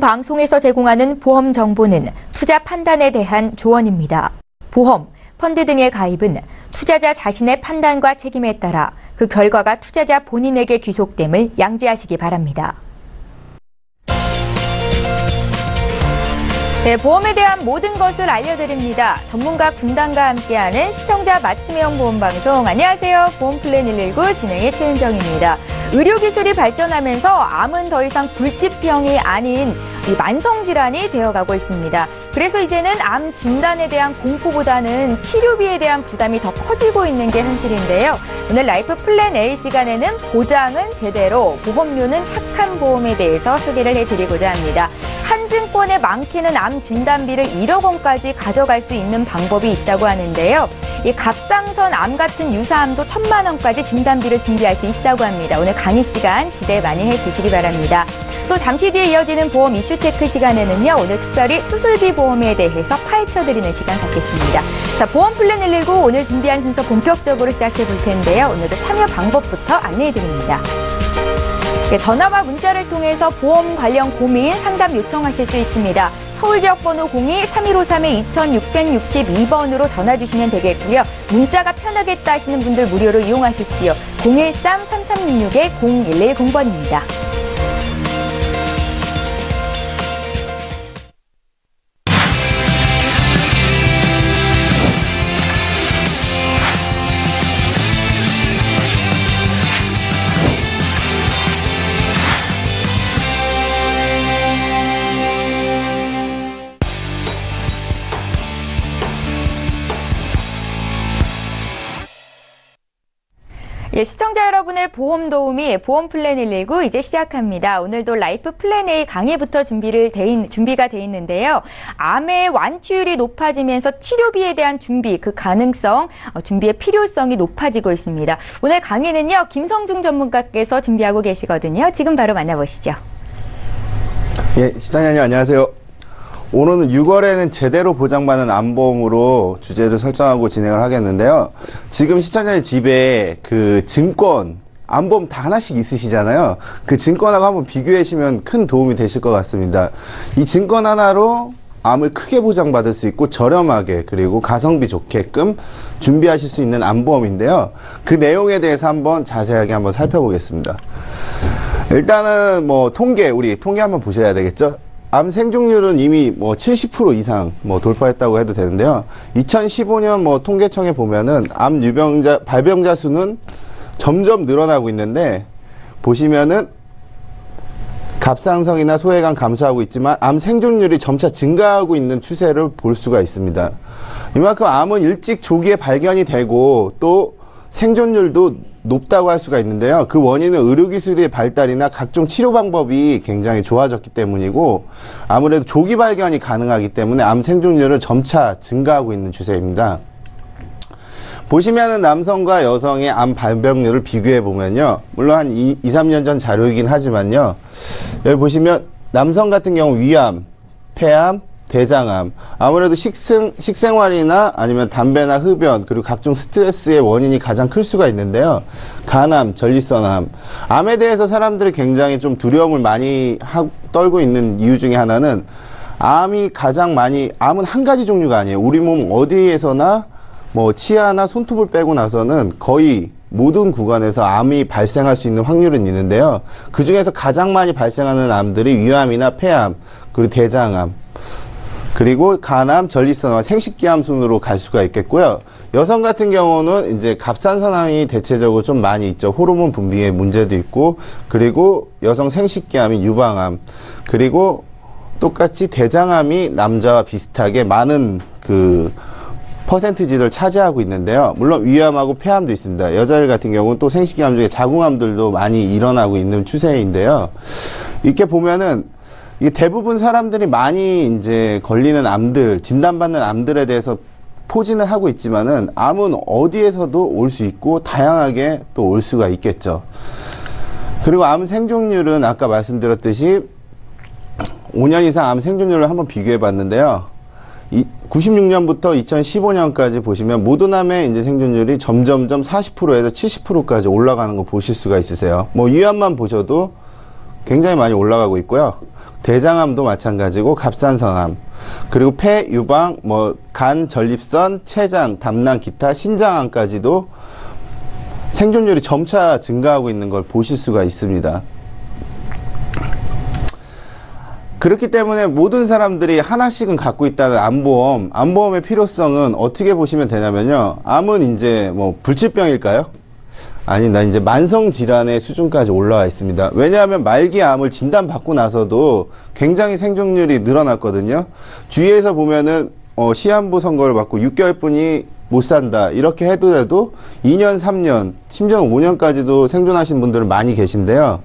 방송에서 제공하는 보험 정보는 투자 판단에 대한 조언입니다. 보험, 펀드 등의 가입은 투자자 자신의 판단과 책임에 따라 그 결과가 투자자 본인에게 귀속됨을 양지하시기 바랍니다. 네, 보험에 대한 모든 것을 알려드립니다. 전문가 군단과 함께하는 시청자 맞춤형 보험방송. 안녕하세요. 보험플랜 119 진행의 최은정입니다. 의료기술이 발전하면서 암은 더 이상 불치병이 아닌 만성질환이 되어가고 있습니다. 그래서 이제는 암 진단에 대한 공포보다는 치료비에 대한 부담이 더 커지고 있는 게 현실인데요. 오늘 라이프 플랜 A 시간에는 보장은 제대로, 보험료는 착한 보험에 대해서 소개를 해드리고자 합니다. 한증권에 많게는 암 진단비를 1억 원까지 가져갈 수 있는 방법이 있다고 하는데요. 이 갑상선 암 같은 유사암도 1,000만 원까지 진단비를 준비할 수 있다고 합니다. 오늘 강의 시간 기대 많이 해주시기 바랍니다. 또 잠시 뒤에 이어지는 보험 이슈 체크 시간에는요, 오늘 특별히 수술비 보험에 대해서 파헤쳐드리는 시간 갖겠습니다. 자, 보험 플랜 119 오늘 준비한 순서 본격적으로 시작해 볼 텐데요. 오늘도 참여 방법부터 안내해 드립니다. 전화와 문자를 통해서 보험 관련 고민 상담 요청하실 수 있습니다. 서울 지역번호 02-3253-2662번으로 전화 주시면 되겠고요. 문자가 편하겠다 하시는 분들 무료로 이용하십시오. 013-3366-0110번입니다. 예, 시청자 여러분의 보험 도우미 보험 플랜 119 이제 시작합니다. 오늘도 라이프 플랜 A 강의부터 준비가 돼 있는데요. 암의 완치율이 높아지면서 치료비에 대한 준비, 그 가능성, 준비의 필요성이 높아지고 있습니다. 오늘 강의는요, 김성중 전문가께서 준비하고 계시거든요. 지금 바로 만나보시죠. 예, 시청자님 안녕하세요. 오늘은 6월에는 제대로 보장받는 암보험으로 주제를 설정하고 진행을 하겠는데요. 지금 시청자님 집에 그 증권, 암보험 다 하나씩 있으시잖아요. 그 증권하고 한번 비교하시면 큰 도움이 되실 것 같습니다. 이 증권 하나로 암을 크게 보장받을 수 있고 저렴하게, 그리고 가성비 좋게끔 준비하실 수 있는 암보험인데요. 그 내용에 대해서 한번 자세하게 한번 살펴보겠습니다. 일단은 우리 통계 한번 보셔야 되겠죠. 암 생존율은 이미 70% 이상 돌파했다고 해도 되는데요. 2015년 통계청에 보면은 암 발병자 수는 점점 늘어나고 있는데, 보시면은 갑상선이나 소외관 감소하고 있지만 암 생존율이 점차 증가하고 있는 추세를 볼 수가 있습니다. 이만큼 암은 일찍 조기에 발견이 되고 또 생존율도 높다고 할 수가 있는데요. 그 원인은 의료기술의 발달이나 각종 치료 방법이 굉장히 좋아졌기 때문이고, 아무래도 조기 발견이 가능하기 때문에 암 생존율은 점차 증가하고 있는 추세입니다. 보시면은 남성과 여성의 암 발병률을 비교해 보면요, 물론 한 2-3년 전 자료이긴 하지만요, 여기 보시면 남성 같은 경우 위암, 폐암, 대장암, 아무래도 식생활이나 아니면 담배나 흡연, 그리고 각종 스트레스의 원인이 가장 클 수가 있는데요. 간암, 전립선암, 암에 대해서 사람들이 굉장히 좀 두려움을 많이 떨고 있는 이유 중에 하나는, 암은 한 가지 종류가 아니에요. 우리 몸 어디에서나 치아나 손톱을 빼고 나서는 거의 모든 구간에서 암이 발생할 수 있는 확률은 있는데요. 그 중에서 가장 많이 발생하는 암들이 위암이나 폐암, 그리고 대장암, 그리고 간암, 전립선암, 생식기암 순으로 갈 수가 있겠고요. 여성 같은 경우는 이제 갑상선암이 대체적으로 좀 많이 있죠. 호르몬 분비에 문제도 있고, 그리고 여성 생식기암인 유방암, 그리고 똑같이 대장암이 남자와 비슷하게 많은 퍼센티지를 차지하고 있는데요. 물론 위암하고 폐암도 있습니다. 여자들 같은 경우는 또 생식기암 중에 자궁암들도 많이 일어나고 있는 추세인데요. 이렇게 보면은 이게 대부분 사람들이 많이 이제 걸리는 암들, 진단받는 암들에 대해서 포진을 하고 있지만은, 암은 어디에서도 올 수 있고 다양하게 또 올 수가 있겠죠. 그리고 암 생존율은 아까 말씀드렸듯이 5년 이상 암 생존율을 한번 비교해 봤는데요. 96년부터 2015년까지 보시면 모든 암의 이제 생존율이 점점점 40%에서 70%까지 올라가는 거 보실 수가 있으세요. 위암만 보셔도 굉장히 많이 올라가고 있고요. 대장암도 마찬가지고 갑상선암, 그리고 폐, 유방, 간, 전립선, 췌장, 담낭, 기타, 신장암까지도 생존율이 점차 증가하고 있는 걸 보실 수가 있습니다. 그렇기 때문에 모든 사람들이 하나씩은 갖고 있다는 암보험의 필요성은 어떻게 보시면 되냐면요. 암은 이제 불치병일까요? 아니다, 이제 만성질환의 수준까지 올라와 있습니다. 왜냐하면 말기 암을 진단받고 나서도 굉장히 생존율이 늘어났거든요. 주위에서 보면은, 시한부 선고를 받고 6개월뿐이 못 산다. 이렇게 해도 2년, 3년, 심지어는 5년까지도 생존하신 분들은 많이 계신데요.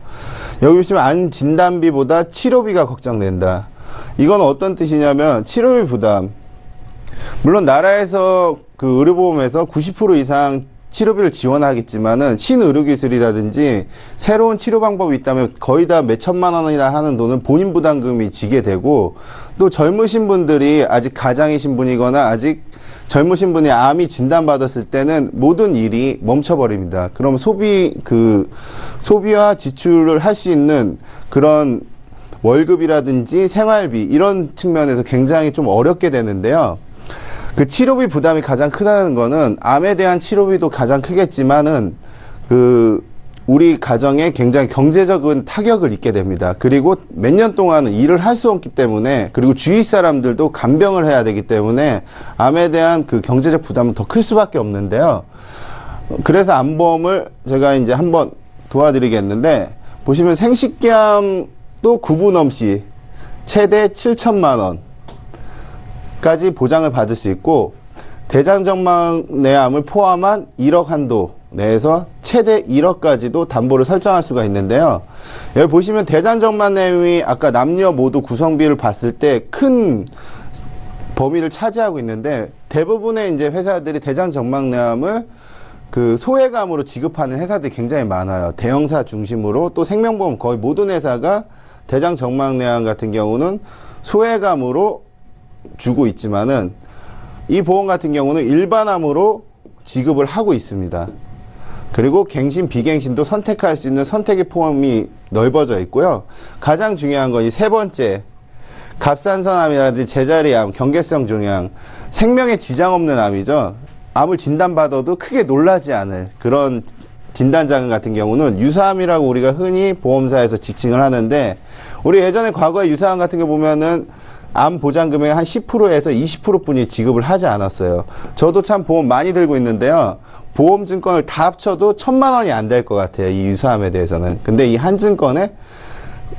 여기 보시면 암 진단비보다 치료비가 걱정된다. 이건 어떤 뜻이냐면 치료비 부담. 물론 나라에서 그 의료보험에서 90% 이상 치료비를 지원하겠지만은 신의료기술이라든지 새로운 치료 방법이 있다면 거의 다 몇천만 원이나 하는 돈은 본인 부담금이 지게 되고, 또 젊으신 분들이 아직 가장이신 분이거나 아직 젊으신 분이 암이 진단받았을 때는 모든 일이 멈춰버립니다. 그럼 소비와 지출을 할 수 있는 그런 월급이라든지 생활비 이런 측면에서 굉장히 좀 어렵게 되는데요. 그 치료비 부담이 가장 크다는 거는 암에 대한 치료비도 가장 크겠지만은 우리 가정에 굉장히 경제적인 타격을 입게 됩니다. 그리고 몇 년 동안은 일을 할 수 없기 때문에, 그리고 주위 사람들도 간병을 해야 되기 때문에 암에 대한 그 경제적 부담은 더 클 수밖에 없는데요. 그래서 암보험을 제가 이제 한번 도와드리겠는데, 보시면 생식기암도 구분 없이 최대 7천만 원까지 보장을 받을 수 있고, 대장정막내암을 포함한 1억 한도 내에서 최대 1억까지도 담보를 설정할 수가 있는데요. 여기 보시면 대장정막내암이 아까 남녀 모두 구성비를 봤을 때 큰 범위를 차지하고 있는데, 대부분의 이제 회사들이 대장정막내암을 그 소외감으로 지급하는 회사들이 굉장히 많아요. 대형사 중심으로. 또 생명보험 거의 모든 회사가 대장정막내암 같은 경우는 소외감으로 주고 있지만은, 이 보험 같은 경우는 일반암으로 지급을 하고 있습니다. 그리고 갱신, 비갱신도 선택할 수 있는 선택의 포함이 넓어져 있고요. 가장 중요한 건 이 세 번째, 갑상선암이라든지 제자리암, 경계성 종양, 생명에 지장 없는 암이죠. 암을 진단받아도 크게 놀라지 않을 그런 진단자금 같은 경우는 유사암이라고 우리가 흔히 보험사에서 지칭을 하는데, 우리 예전에 과거에 유사암 같은 거 보면은 암 보장 금액의 한 10%에서 20%뿐이 지급을 하지 않았어요. 저도 참 보험 많이 들고 있는데요. 보험 증권을 다 합쳐도 1,000만 원이 안 될 것 같아요. 이 유사암에 대해서는. 근데 이 한 증권에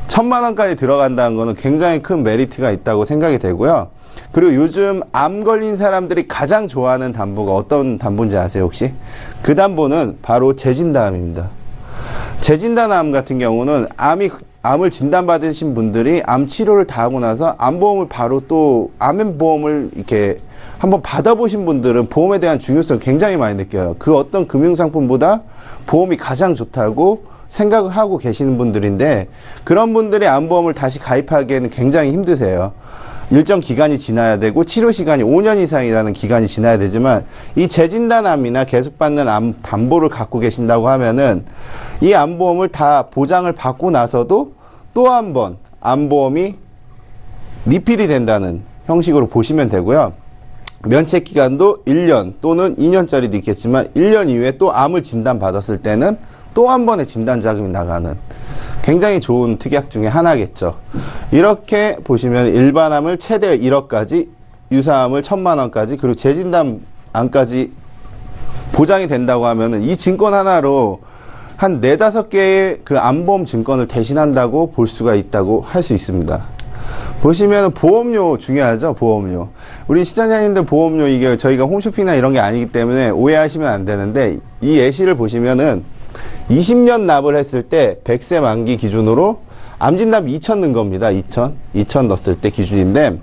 1,000만 원까지 들어간다는 거는 굉장히 큰 메리트가 있다고 생각이 되고요. 그리고 요즘 암 걸린 사람들이 가장 좋아하는 담보가 어떤 담보인지 아세요, 혹시? 그 담보는 바로 재진단암입니다. 재진단암 같은 경우는 암을 진단받으신 분들이 암 치료를 다 하고 나서 암보험을 바로 또 암보험을 이렇게 한번 받아보신 분들은 보험에 대한 중요성을 굉장히 많이 느껴요. 그 어떤 금융상품보다 보험이 가장 좋다고 생각을 하고 계시는 분들인데, 그런 분들이 암보험을 다시 가입하기에는 굉장히 힘드세요. 일정 기간이 지나야 되고 치료 시간이 5년 이상이라는 기간이 지나야 되지만, 이 재진단암이나 계속 받는 암 담보를 갖고 계신다고 하면은 이 암보험을 다 보장을 받고 나서도 또 한 번 암보험이 리필이 된다는 형식으로 보시면 되고요. 면책 기간도 1년 또는 2년짜리도 있겠지만 1년 이후에 또 암을 진단받았을 때는 또 한 번의 진단 자금이 나가는 굉장히 좋은 특약 중에 하나겠죠. 이렇게 보시면 일반암을 최대 1억까지, 유사암을 1,000만 원까지, 그리고 재진단암까지 보장이 된다고 하면은 이 증권 하나로 한 4-5개의 그 암보험 증권을 대신한다고 볼 수가 있다고 할 수 있습니다. 보시면 보험료 중요하죠. 보험료. 우리 시청자님들 보험료, 이게 저희가 홈쇼핑이나 이런 게 아니기 때문에 오해하시면 안 되는데, 이 예시를 보시면은 20년 납을 했을 때 100세 만기 기준으로 암진단 2,000 넣은 겁니다. 2,000 넣었을 때 기준인데,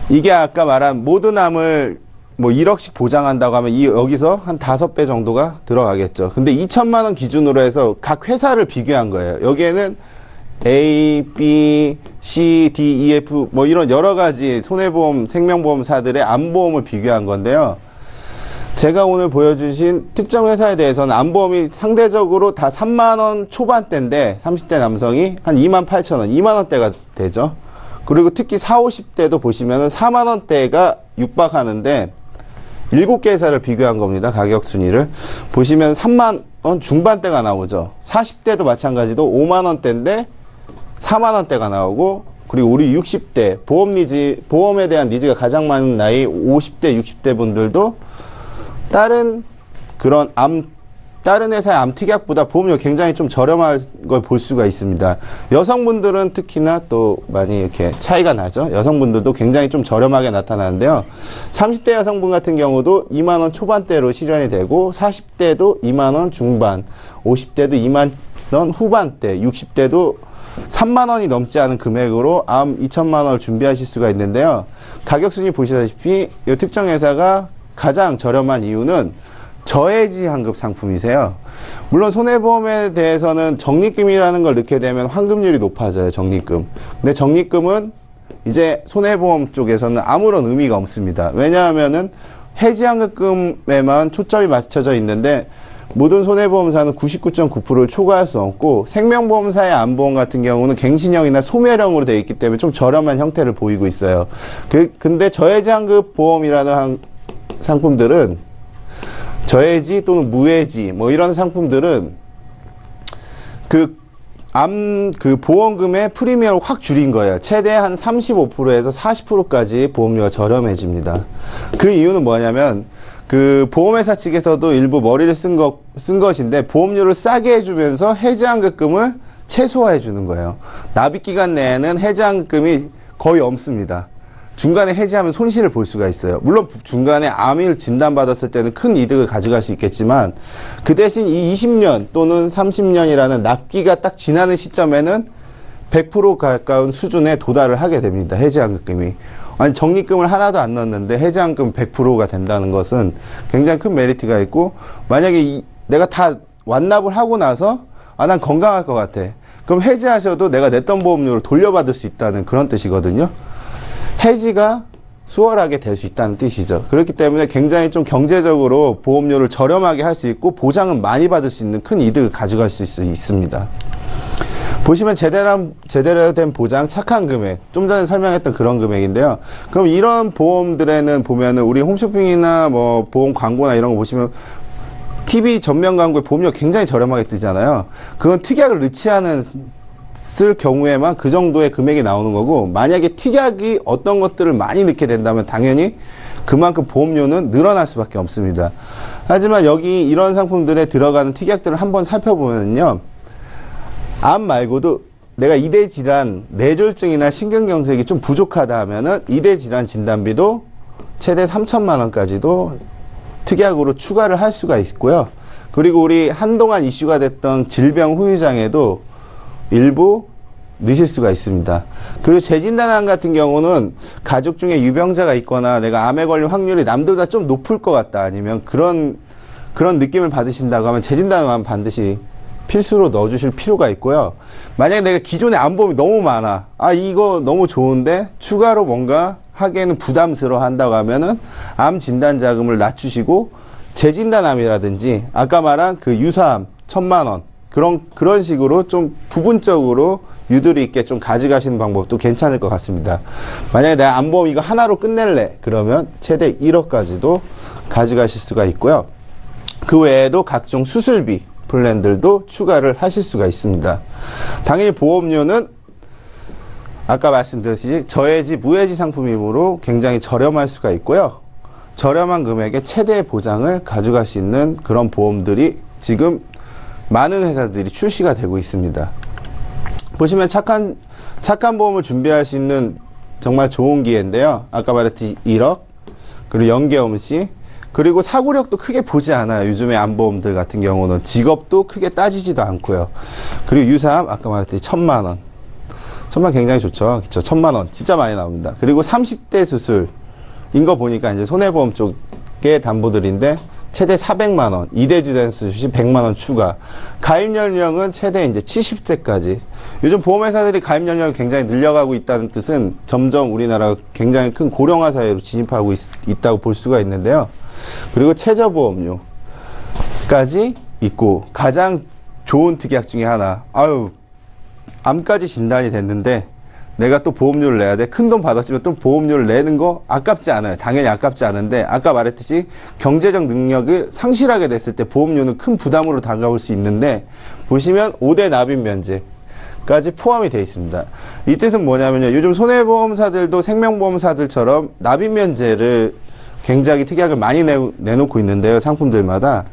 이게 아까 말한 모든 암을 1억씩 보장한다고 하면 여기서 한 5배 정도가 들어가겠죠. 근데 2,000만 원 기준으로 해서 각 회사를 비교한 거예요. 여기에는 A, B, C, D, E, F 이런 여러 가지 손해보험, 생명보험사들의 암보험을 비교한 건데요. 제가 오늘 보여주신 특정 회사에 대해서는 암보험이 상대적으로 다 3만 원 초반대인데 30대 남성이 한 2만 8천 원, 2만 원대가 되죠. 그리고 특히 40, 50대도 보시면은 4만 원대가 육박하는데 7개 회사를 비교한 겁니다. 가격 순위를 보시면 3만 원 중반대가 나오죠. 40대도 마찬가지로 5만 원대인데 4만 원대가 나오고, 그리고 우리 60대 보험에 대한 니즈가 가장 많은 나이 50대, 60대 분들도 다른 회사의 암 특약보다 보험료 굉장히 좀 저렴한 걸 볼 수가 있습니다. 여성분들은 특히나 또 많이 이렇게 차이가 나죠. 여성분들도 굉장히 좀 저렴하게 나타나는데요. 30대 여성분 같은 경우도 2만 원 초반대로 실현이 되고, 40대도 2만 원 중반, 50대도 2만 원 후반대, 60대도 3만 원이 넘지 않은 금액으로 암 2천만 원을 준비하실 수가 있는데요. 가격 순위 보시다시피 이 특정 회사가 가장 저렴한 이유는 저해지 환급 상품이세요. 물론 손해보험에 대해서는 적립금이라는 걸 넣게 되면 환급률이 높아져요. 적립금. 근데 적립금은 이제 손해보험 쪽에서는 아무런 의미가 없습니다. 왜냐하면은 해지 환급금에만 초점이 맞춰져 있는데, 모든 손해보험사는 99.9%를 초과할 수 없고, 생명보험사의 암보험 같은 경우는 갱신형이나 소멸형으로 되어 있기 때문에 좀 저렴한 형태를 보이고 있어요. 근데 저해지 환급 보험이라는 상품들은, 저해지 또는 무해지 뭐 이런 상품들은 그 보험금의 프리미엄을 확 줄인 거예요. 최대 한 35%에서 40%까지 보험료가 저렴해집니다. 그 이유는 뭐냐면, 그 보험회사 측에서도 일부 머리를 쓴 것인데, 보험료를 싸게 해주면서 해지환급금을 최소화해 주는 거예요. 납입기간 내에는 해지환급금이 거의 없습니다. 중간에 해지하면 손실을 볼 수가 있어요. 물론 중간에 암을 진단받았을 때는 큰 이득을 가져갈 수 있겠지만, 그 대신 이 20년 또는 30년이라는 납기가 딱 지나는 시점에는 100% 가까운 수준에 도달을 하게 됩니다. 해지환급금이. 아니, 적립금을 하나도 안 넣었는데 해지환급금 100%가 된다는 것은 굉장히 큰 메리트가 있고, 만약에 내가 다 완납을 하고 나서 난 건강할 것 같아. 그럼 해지하셔도 내가 냈던 보험료를 돌려받을 수 있다는 그런 뜻이거든요. 해지가 수월하게 될 수 있다는 뜻이죠. 그렇기 때문에 굉장히 좀 경제적으로 보험료를 저렴하게 할 수 있고, 보장은 많이 받을 수 있는 큰 이득을 가져갈 수 있습니다. 보시면 제대로 된 보장, 착한 금액, 좀 전에 설명했던 그런 금액인데요. 그럼 이런 보험들에는 보면은 우리 홈쇼핑이나 뭐 보험 광고나 이런 거 보시면 TV 전면 광고에 보험료 굉장히 저렴하게 뜨잖아요. 그건 특약을 넣지 않은 쓸 경우에만 그 정도의 금액이 나오는 거고, 만약에 특약이 어떤 것들을 많이 넣게 된다면 당연히 그만큼 보험료는 늘어날 수밖에 없습니다. 하지만 여기 이런 상품들에 들어가는 특약들을 한번 살펴보면요, 암 말고도 내가 이대 질환, 뇌졸중이나 신경경색이 좀 부족하다 하면은 이대 질환 진단비도 최대 3천만 원까지도 특약으로 추가를 할 수가 있고요. 그리고 우리 한동안 이슈가 됐던 질병 후유장애도 일부 넣으실 수가 있습니다. 그리고 재진단암 같은 경우는 가족 중에 유병자가 있거나 내가 암에 걸릴 확률이 남들보다 좀 높을 것 같다, 아니면 그런 느낌을 받으신다고 하면 재진단암 반드시 필수로 넣어주실 필요가 있고요. 만약에 내가 기존에 암보험이 너무 많아, 이거 너무 좋은데 추가로 뭔가 하기에는 부담스러워 한다고 하면은 암 진단 자금을 낮추시고 재진단암이라든지 아까 말한 그 유사암 1,000만 원 그런 식으로 좀 부분적으로 유도리 있게 좀 가져가시는 방법도 괜찮을 것 같습니다. 만약에 내가 암보험 이거 하나로 끝낼래 그러면 최대 1억까지도 가져가실 수가 있고요. 그 외에도 각종 수술비 플랜들도 추가를 하실 수가 있습니다. 당연히 보험료는 아까 말씀드렸듯이 저해지, 무해지 상품이므로 굉장히 저렴할 수가 있고요. 저렴한 금액의 최대 보장을 가져갈 수 있는 그런 보험들이 지금 많은 회사들이 출시가 되고 있습니다. 보시면 착한 보험을 준비할 수 있는 정말 좋은 기회인데요. 아까 말했듯이 1억, 그리고 연계음시, 그리고 사고력도 크게 보지 않아요. 요즘에 암보험들 같은 경우는 직업도 크게 따지지도 않고요. 그리고 유사암 아까 말했듯이 1,000만 원. 1,000만 굉장히 좋죠. 그쵸? 1,000만 원 진짜 많이 나옵니다. 그리고 30대 수술인 거 보니까 이제 손해보험 쪽의 담보들인데 최대 400만 원, 2대 주댄스 시 100만 원 추가. 가입 연령은 최대 이제 70세까지. 요즘 보험회사들이 가입 연령이 굉장히 늘려가고 있다는 뜻은 점점 우리나라가 굉장히 큰 고령화 사회로 진입하고 있다고 볼 수가 있는데요. 그리고 최저보험료까지 있고, 가장 좋은 특약 중에 하나, 암까지 진단이 됐는데 내가 또 보험료를 내야 돼. 큰돈 받았지만 또 보험료를 내는 거 아깝지 않아요. 당연히 아깝지 않은데, 아까 말했듯이 경제적 능력을 상실하게 됐을 때 보험료는 큰 부담으로 다가올 수 있는데, 보시면 5대 납입 면제까지 포함이 되어 있습니다. 이 뜻은 뭐냐면요, 요즘 손해보험사들도 생명보험사들처럼 납입 면제를 굉장히 특약을 많이 내놓고 있는데요. 상품들마다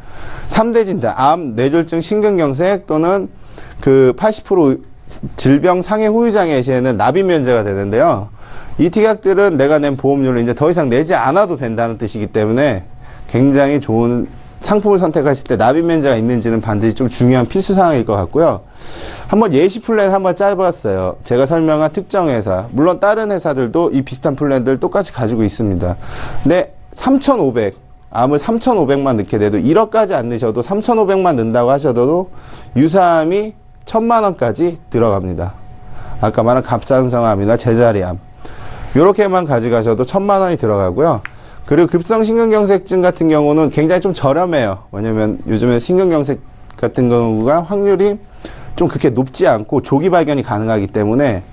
3대 진단, 암, 뇌졸중, 심근경색 또는 그 80% 질병 상해 후유장애 시에는 납입 면제가 되는데요. 이 특약들은 내가 낸 보험료를 이제 더 이상 내지 않아도 된다는 뜻이기 때문에 굉장히 좋은 상품을 선택하실 때 납입 면제가 있는지는 반드시 좀 중요한 필수 사항일 것 같고요. 한번 예시 플랜 한번 짜봤어요. 제가 설명한 특정 회사, 물론 다른 회사들도 이 비슷한 플랜들 똑같이 가지고 있습니다. 근데 3,500, 암을 3,500만 넣게 돼도 1억까지 안 넣으셔도 3,500만 넣는다고 하셔도 유사암이 1,000만 원까지 들어갑니다. 아까 말한 갑상선암이나 제자리암 요렇게만 가져가셔도 1,000만 원이 들어가고요. 그리고 급성심근경색증 같은 경우는 굉장히 좀 저렴해요. 왜냐면 요즘에 심근경색 같은 경우가 확률이 좀 그렇게 높지 않고 조기 발견이 가능하기 때문에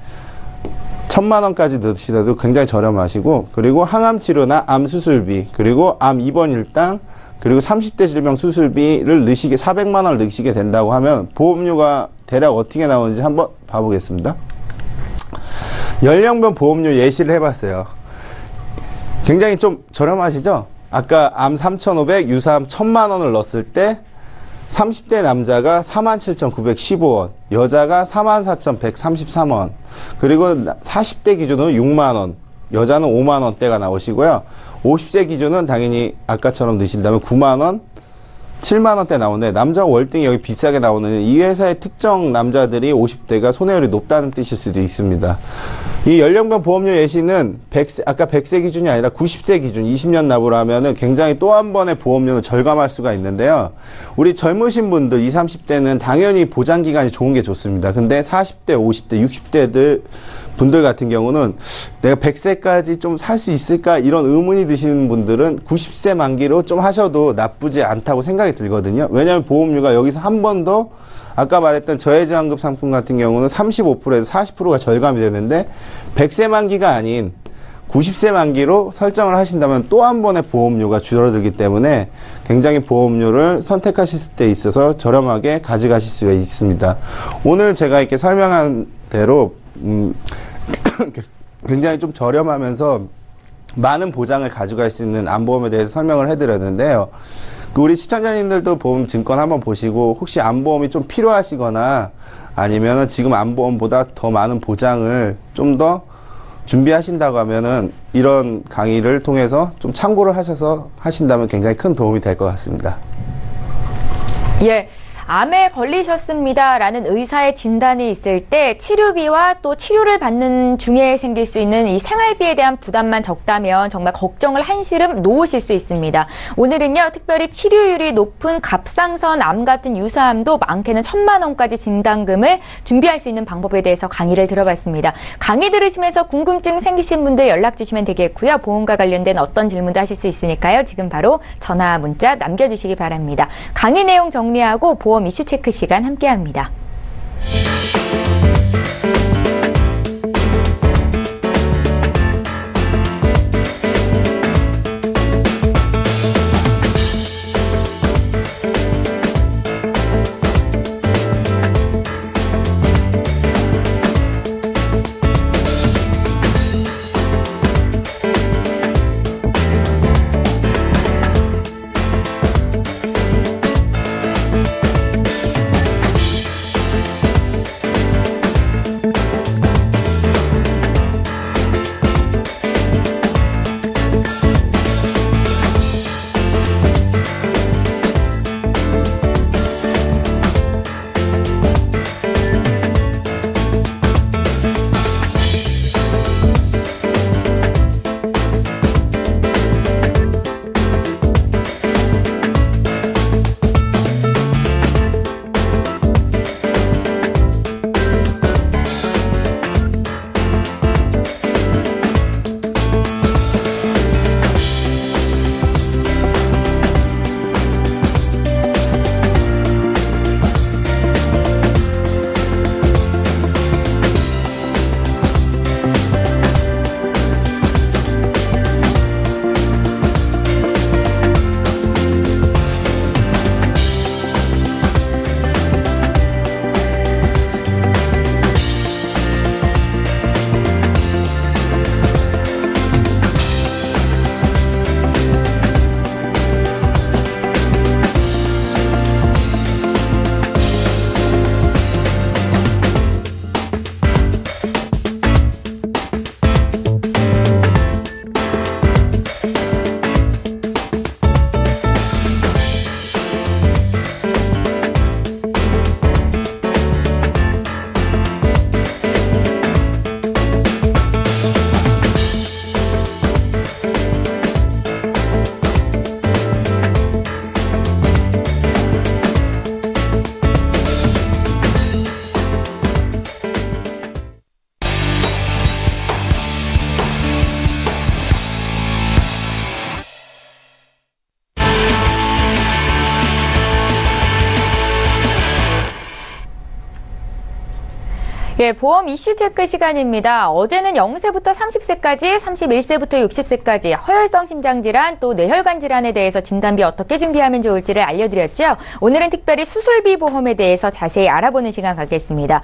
1,000만 원까지 넣으시더라도 굉장히 저렴하시고, 그리고 항암 치료나 암 수술비, 그리고 암 입원 일당, 그리고 30대 질병 수술비를 넣으시게 400만 원을 넣으시게 된다고 하면 보험료가 대략 어떻게 나오는지 한번 봐보겠습니다. 연령별 보험료 예시를 해봤어요. 굉장히 좀 저렴하시죠? 아까 암 3,500, 유사암 1,000만 원을 넣었을 때 30대 남자가 47,915원, 여자가 44,133원, 그리고 40대 기준으로 6만 원, 여자는 5만 원대가 나오시고요. 50세 기준은 당연히 아까처럼 넣으신다면 9만 원, 7만 원대 나오는데, 남자가 월등히 여기 비싸게 나오는 이 회사의 특정 남자들이 50대가 손해율이 높다는 뜻일 수도 있습니다. 이 연령별 보험료 예시는 100세, 아까 100세 기준이 아니라 90세 기준 20년 납으로 하면은 굉장히 또 한 번의 보험료를 절감할 수가 있는데요. 우리 젊으신 분들 20, 30대는 당연히 보장기간이 좋은 게 좋습니다. 근데 40대, 50대, 60대들 분들 같은 경우는 내가 100세까지 좀 살 수 있을까 이런 의문이 드시는 분들은 90세 만기로 좀 하셔도 나쁘지 않다고 생각이 들거든요. 왜냐하면 보험료가 여기서 한 번 더 아까 말했던 저해저항급 상품 같은 경우는 35%에서 40%가 절감이 되는데 100세 만기가 아닌 90세 만기로 설정을 하신다면 또 한 번의 보험료가 줄어들기 때문에 굉장히 보험료를 선택하실 때 있어서 저렴하게 가져가실 수가 있습니다. 오늘 제가 이렇게 설명한 대로 굉장히 좀 저렴하면서 많은 보장을 가져갈 수 있는 암보험에 대해서 설명을 해드렸는데요. 우리 시청자님들도 보험 증권 한번 보시고 혹시 암보험이 좀 필요하시거나 아니면 지금 암보험보다 더 많은 보장을 좀 더 준비하신다고 하면은 이런 강의를 통해서 좀 참고를 하셔서 하신다면 굉장히 큰 도움이 될 것 같습니다. 예. 암에 걸리셨습니다라는 의사의 진단이 있을 때 치료비와 또 치료를 받는 중에 생길 수 있는 이 생활비에 대한 부담만 적다면 정말 걱정을 한시름 놓으실 수 있습니다. 오늘은요, 특별히 치료율이 높은 갑상선 암 같은 유사암도 많게는 1,000만 원까지 진단금을 준비할 수 있는 방법에 대해서 강의를 들어봤습니다. 강의 들으시면서 궁금증 생기신 분들 연락 주시면 되겠고요. 보험과 관련된 어떤 질문도 하실 수 있으니까요. 지금 바로 전화, 문자 남겨주시기 바랍니다. 강의 내용 정리하고 보험 이슈 체크 시간 함께합니다. 네, 보험 이슈 체크 시간입니다. 어제는 0세부터 30세까지, 31세부터 60세까지 허혈성 심장질환 또 뇌혈관 질환에 대해서 진단비 어떻게 준비하면 좋을지를 알려드렸죠. 오늘은 특별히 수술비 보험에 대해서 자세히 알아보는 시간 갖겠습니다.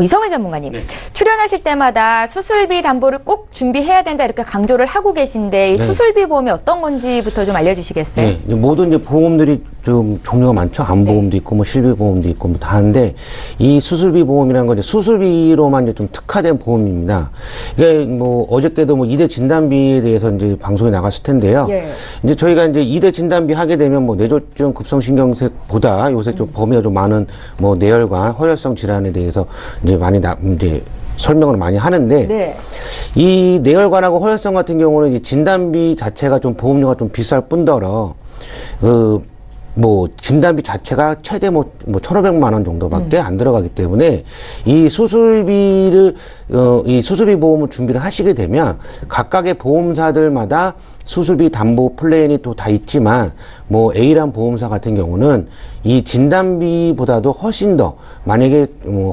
이성을 전문가님, 네. 출연하실 때마다 수술비 담보를 꼭 준비해야 된다 이렇게 강조를 하고 계신데 이 수술비 보험이 어떤 건지부터 좀 알려주시겠어요? 네, 모든 이제 보험들이 좀 종류가 많죠. 암보험도 있고 뭐 실비보험도 있고 뭐 다 하는데 이 수술비 보험이라는 건 이제 수술비로만 이제 좀 특화된 보험입니다. 이게 뭐 어저께도 뭐 2대 진단비에 대해서 이제 방송에 나갔을 텐데요. 예. 이제 저희가 이제 2대 진단비 하게 되면 뭐 뇌졸중 급성신경색보다 요새 좀 범위가 좀 많은 뭐 뇌혈관, 허혈성 질환에 대해서 이제 많이 이제 설명을 많이 하는데 네. 이 뇌혈관하고 허혈성 같은 경우는 이 진단비 자체가 좀 보험료가 좀 비쌀 뿐더러 뭐 진단비 자체가 최대 뭐 1,500만 원 정도밖에 안 들어가기 때문에 이 수술비를 이 수술비 보험을 준비를 하시게 되면 각각의 보험사들마다 수술비 담보 플랜이 또 다 있지만 뭐 A란 보험사 같은 경우는 이 진단비보다도 훨씬 더 만약에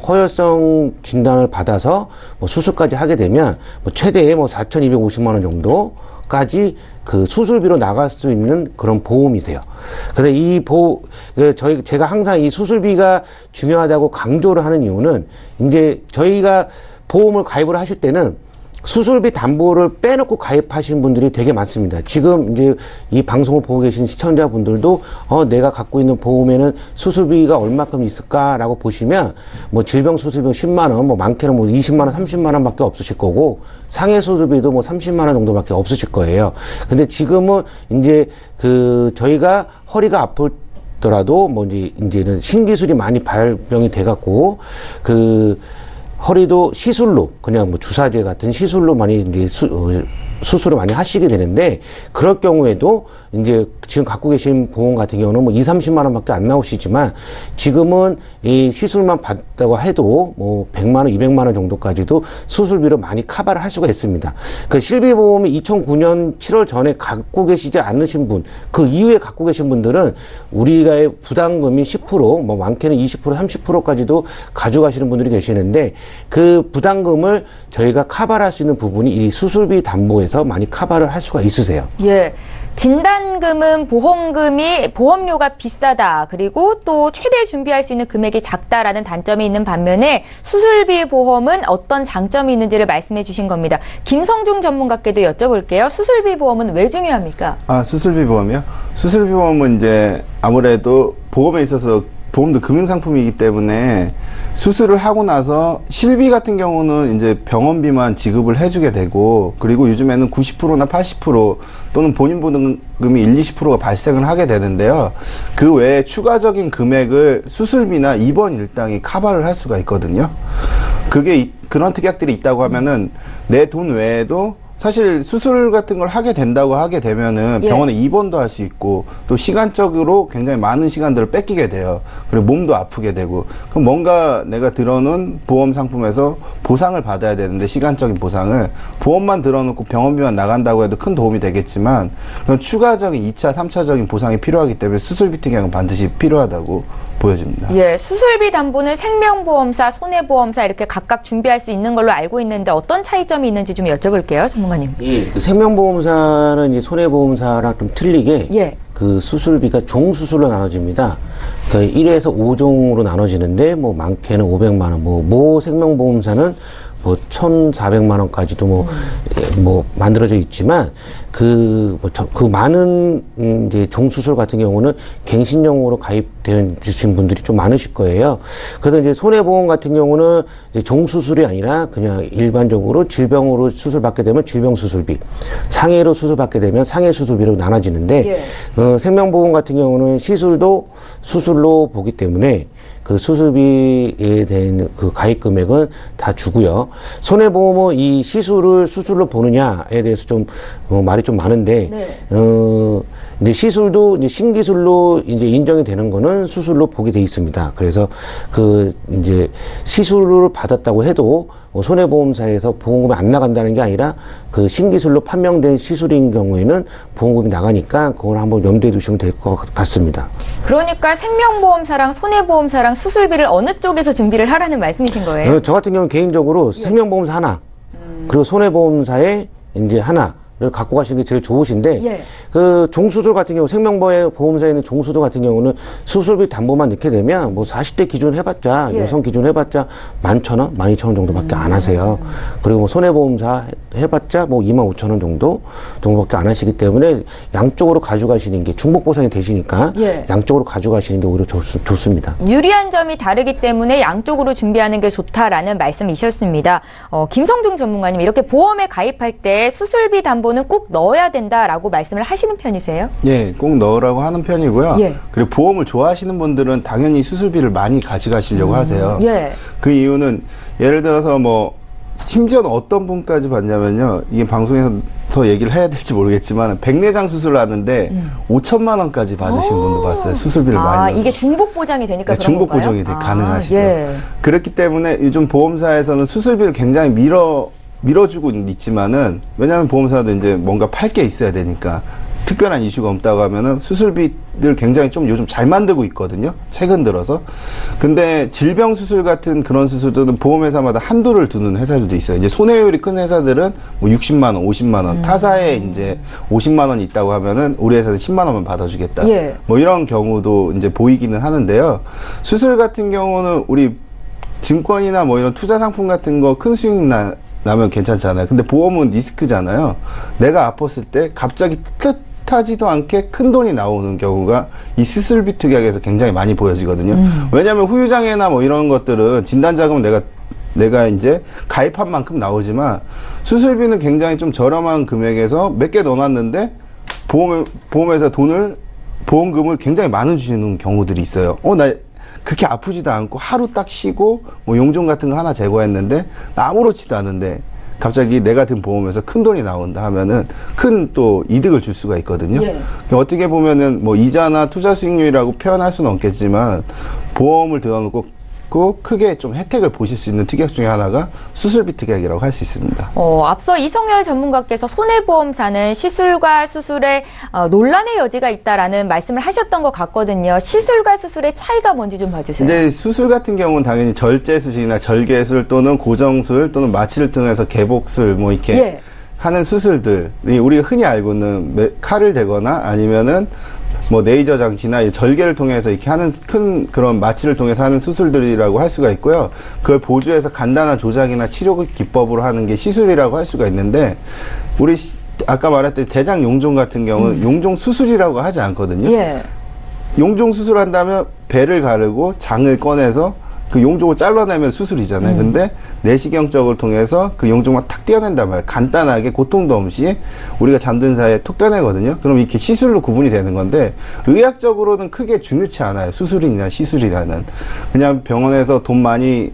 허혈성 진단을 받아서 뭐 수술까지 하게 되면 뭐 최대 뭐 4,250만 원 정도까지 그 수술비로 나갈 수 있는 그런 보험이세요. 근데 제가 항상 이 수술비가 중요하다고 강조를 하는 이유는 이제 저희가 보험을 가입을 하실 때는 수술비 담보를 빼놓고 가입하신 분들이 되게 많습니다. 지금 이제 이 방송을 보고 계신 시청자분들도 내가 갖고 있는 보험에는 수술비가 얼마큼 있을까라고 보시면 뭐 질병 수술비 10만 원, 뭐 많게는 뭐 20만 원, 30만 원밖에 없으실 거고 상해 수술비도 뭐 30만 원 정도밖에 없으실 거예요. 근데 지금은 이제 저희가 허리가 아프더라도 뭐 이제는 신기술이 많이 발병이 돼 갖고 허리도 시술로 그냥 뭐 주사제 같은 시술로 많이 이제 수술을 많이 하시게 되는데 그럴 경우에도 이제 지금 갖고 계신 보험 같은 경우는 뭐 30만 원밖에 안 나오시지만 지금은 이 시술만 받다고 해도 뭐 100만 원, 200만 원 정도까지도 수술비로 많이 커버를 할 수가 있습니다. 그 실비보험이 2009년 7월 전에 갖고 계시지 않으신 분, 그 이후에 갖고 계신 분들은 우리가의 부담금이 10%, 뭐 많게는 20%, 30%까지도 가져가시는 분들이 계시는데 그 부담금을 저희가 커버를 할 수 있는 부분이 이 수술비 담보에서 많이 커버를 할 수가 있으세요. 예. 진단금은 보험료가 비싸다. 그리고 또 최대 준비할 수 있는 금액이 작다라는 단점이 있는 반면에 수술비 보험은 어떤 장점이 있는지를 말씀해 주신 겁니다. 김성중 전문가께도 여쭤볼게요. 수술비 보험은 왜 중요합니까? 수술비 보험이요? 수술비 보험은 이제 아무래도 보험에 있어서 보험도 금융상품이기 때문에 수술을 하고 나서 실비 같은 경우는 이제 병원비만 지급을 해주게 되고 그리고 요즘에는 90%나 80% 또는 본인 보험금이 20%가 발생을 하게 되는데요. 그 외에 추가적인 금액을 수술비나 입원 일당이 커버를 할 수가 있거든요. 그런 특약들이 있다고 하면은 내 돈 외에도 사실 수술 같은 걸 하게 되면은 병원에 입원도 할 수 있고 또 시간적으로 굉장히 많은 시간들을 뺏기게 돼요. 그리고 몸도 아프게 되고 그럼 뭔가 내가 들어놓은 보험 상품에서 보상을 받아야 되는데 시간적인 보상을 보험만 들어놓고 병원비만 나간다고 해도 큰 도움이 되겠지만 그런 추가적인 2차, 3차적인 보상이 필요하기 때문에 수술비 특약은 반드시 필요하다고 보여집니다. 예, 수술비 담보는 생명보험사, 손해보험사 이렇게 각각 준비할 수 있는 걸로 알고 있는데 어떤 차이점이 있는지 좀 여쭤볼게요, 전문가님. 예, 생명보험사는 이제 손해보험사랑 좀 틀리게 그 수술비가 종수술로 나눠집니다. 그러니까 1에서 5종으로 나눠지는데 뭐 많게는 500만 원, 모 생명보험사는 뭐 1,400만 원까지도 뭐 만들어져 있지만 그 많은 이제 종수술 같은 경우는 갱신용으로 가입되어 있으신 분들이 좀 많으실 거예요. 그래서 이제 손해보험 같은 경우는 이제 종수술이 아니라 그냥 일반적으로 질병으로 수술받게 되면 질병수술비, 상해로 수술받게 되면 상해수술비로 나눠지는데 생명보험 같은 경우는 시술도 수술로 보기 때문에 그 수술비에 대한 그 가입 금액은 다 주고요. 손해보험은 이 시술을 수술로 보느냐에 대해서 좀 말이 좀 많은데, 이제 시술도 이제 신기술로 이제 인정이 되는 거는 수술로 보게 돼 있습니다. 그래서 이제 시술을 받았다고 해도 손해보험사에서 보험금이 안 나간다는 게 아니라 그 신기술로 판명된 시술인 경우에는 보험금이 나가니까 그걸 한번 염두에 두시면 될 것 같습니다. 그러니까 생명보험사랑 손해보험사랑 수술비를 어느 쪽에서 준비를 하라는 말씀이신 거예요? 저 같은 경우는 개인적으로 생명보험사 하나, 그리고 손해보험사에 이제 하나, 를 갖고 가시는 게 제일 좋으신데, 예. 그 종수술 같은 경우, 생명보험사에 있는 종수술 같은 경우는 수술비 담보만 넣게 되면 뭐 40대 기준 해봤자, 예. 여성 기준 해봤자 11,000원, 12,000원 정도밖에 안 하세요. 그리고 뭐 손해보험사 해봤자 뭐 25,000원 정도밖에 안 하시기 때문에 양쪽으로 가져가시는 게 중복 보상이 되시니까 예. 양쪽으로 가져가시는 게 오히려 좋습니다. 유리한 점이 다르기 때문에 양쪽으로 준비하는 게 좋다라는 말씀이셨습니다. 김성중 전문가님, 이렇게 보험에 가입할 때 수술비 담보는 꼭 넣어야 된다라고 말씀을 하시는 편이세요? 예, 꼭 넣으라고 하는 편이고요. 예. 그리고 보험을 좋아하시는 분들은 당연히 수술비를 많이 가져가시려고 하세요. 예. 그 이유는 예를 들어서 뭐 심지어는 어떤 분까지 봤냐면요. 이게 방송에서 얘기를 해야 될지 모르겠지만 백내장 수술을 하는데 5천만 원까지 받으시는 분도 봤어요. 수술비를 많이 넣어서. 이게 중복 보장이 되니까 네, 그런 중복 건가요? 보정이 가능하시죠. 예. 그렇기 때문에 요즘 보험사에서는 수술비를 굉장히 밀어주고 있지만은, 왜냐하면 보험사도 이제 뭔가 팔 게 있어야 되니까 특별한 이슈가 없다고 하면은 수술비를 굉장히 좀 요즘 잘 만들고 있거든요. 최근 들어서. 근데 질병 수술 같은 그런 수술들은 보험회사마다 한도를 두는 회사들도 있어요. 이제 손해율이 큰 회사들은 뭐 60만 원, 50만 원, 타사에 이제 50만 원이 있다고 하면은 우리 회사는 10만 원만 받아주겠다. 예. 뭐 이런 경우도 이제 보이기는 하는데요. 수술 같은 경우는 우리 증권이나 뭐 이런 투자 상품 같은 거 큰 수익 나면 괜찮잖아요. 근데 보험은 리스크잖아요. 내가 아팠을 때 갑자기 뜻하지도 않게 큰 돈이 나오는 경우가 이 수술비 특약에서 굉장히 많이 보여지거든요. 왜냐하면 후유장애나 뭐 이런 것들은 진단자금은 내가 이제 가입한 만큼 나오지만 수술비는 굉장히 좀 저렴한 금액에서 몇 개 넣어놨는데 보험회사 보험금을 굉장히 많이 주시는 경우들이 있어요. 나 그렇게 아프지도 않고 하루 딱 쉬고 뭐 용종 같은 거 하나 제거했는데 아무렇지도 않은데 갑자기 내가 든 보험에서 큰 돈이 나온다 하면은 큰 또 이득을 줄 수가 있거든요. 예. 어떻게 보면은 뭐 이자나 투자 수익률이라고 표현할 수는 없겠지만 보험을 들어놓고 크게 좀 혜택을 보실 수 있는 특약 중에 하나가 수술비 특약이라고 할 수 있습니다. 앞서 이성열 전문가께서 손해보험사는 시술과 수술에 논란의 여지가 있다라는 말씀을 하셨던 것 같거든요. 시술과 수술의 차이가 뭔지 좀 봐주세요. 이제 수술 같은 경우는 당연히 절제술이나 절개술 또는 고정술 또는 마취를 통해서 개복술 뭐 이렇게 예. 하는 수술들이 우리가 흔히 알고 있는 칼을 대거나 아니면은 뭐 레이저 장치나 절개를 통해서 이렇게 하는 큰 그런 마취를 통해서 하는 수술들이라고 할 수가 있고요. 그걸 보조해서 간단한 조작이나 치료 기법으로 하는 게 시술이라고 할 수가 있는데, 우리 아까 말했듯이 대장 용종 같은 경우는 용종 수술이라고 하지 않거든요. 예. 용종 수술한다면 배를 가르고 장을 꺼내서 그 용종을 잘라내면 수술이잖아요. 근데 내시경적을 통해서 그 용종만 탁 떼어낸단 말이에요. 간단하게 고통도 없이 우리가 잠든 사이에 톡 떼어내거든요. 그럼 이렇게 시술로 구분이 되는 건데, 의학적으로는 크게 중요치 않아요. 수술이나 시술이라는. 그냥 병원에서 돈 많이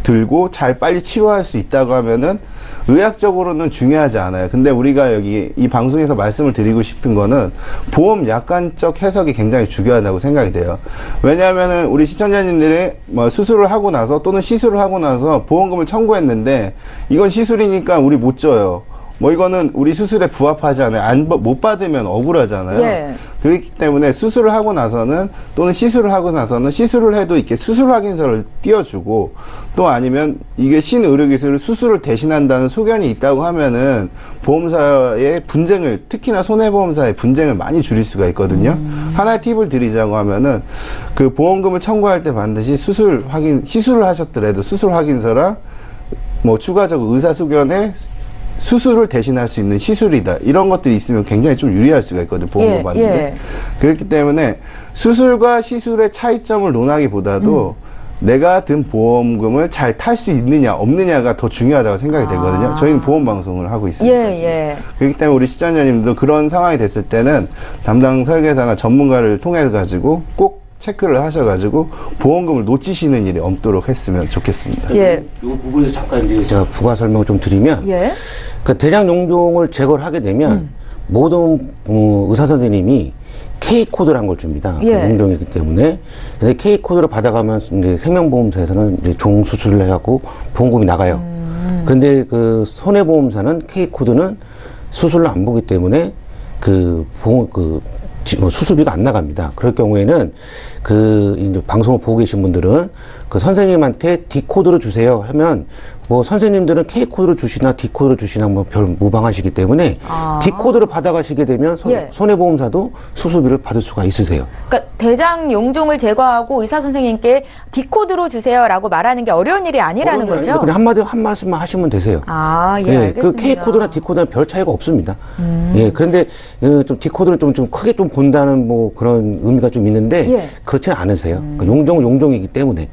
들고 잘 빨리 치료할 수 있다고 하면은 의학적으로는 중요하지 않아요. 근데 우리가 여기 이 방송에서 말씀을 드리고 싶은 거는 보험 약관적 해석이 굉장히 중요하다고 생각이 돼요. 왜냐하면은 우리 시청자님들이 뭐 수술을 하고 나서 또는 시술을 하고 나서 보험금을 청구했는데 이건 시술이니까 우리 못 줘요. 뭐 이거는 우리 수술에 부합하지 않아요. 못 받으면 억울하잖아요. 예. 그렇기 때문에 수술을 하고 나서는 또는 시술을 하고 나서는 시술을 해도 이렇게 수술 확인서를 띄워주고, 또 아니면 이게 신의료기술을 수술을 대신한다는 소견이 있다고 하면은 보험사의 분쟁을, 특히나 손해보험사의 분쟁을 많이 줄일 수가 있거든요. 하나의 팁을 드리자고 하면은 그 보험금을 청구할 때 반드시 시술을 하셨더라도 수술 확인서랑 뭐 추가적으로 의사소견에 수술을 대신할 수 있는 시술이다, 이런 것들이 있으면 굉장히 좀 유리할 수가 있거든요. 보험금 받는데. 예. 그렇기 때문에 수술과 시술의 차이점을 논하기보다도 내가 든 보험금을 잘 탈 수 있느냐 없느냐가 더 중요하다고 생각이 되거든요. 저희는 보험 방송을 하고 있습니다. 예. 그렇기 때문에 우리 시청자님도 그런 상황이 됐을 때는 담당 설계사나 전문가를 통해 가지고 꼭 체크를 하셔가지고 보험금을 놓치시는 일이 없도록 했으면 좋겠습니다. 예. 이 부분에서 잠깐 이제 제가 부가 설명을 좀 드리면, 예. 그 대장 용종을 제거를 하게 되면 모든 의사 선생님이 K 코드란 걸 줍니다. 예. 그 용종이기 때문에. 근데 K 코드를 받아가면 이제 생명보험사에서는 이제 종 수술을 해갖고 보험금이 나가요. 그런데 그 손해보험사는 K코드는 수술을 안 보기 때문에 수술비가 안 나갑니다. 그럴 경우에는 이제 방송을 보고 계신 분들은 그 선생님한테 D코드로 주세요 하면 뭐 선생님들은 K코드로 주시나 D코드로 주시나 뭐 별 무방하시기 때문에 D코드를 받아가시게 되면 손해보험사도 수술비를 받을 수가 있으세요. 그러니까 대장 용종을 제거하고 의사 선생님께 D코드로 주세요라고 말하는 게 어려운 일이 아니라는 거죠? 그냥 한 말씀만 하시면 되세요. 예, 알겠습니다. 그 K코드나 D코드는 별 차이가 없습니다. 예, 그런데 좀 D코드는 좀 크게 좀 본다는 뭐 그런 의미가 좀 있는데 그렇지는 않으세요. 용종은 용종이기 때문에.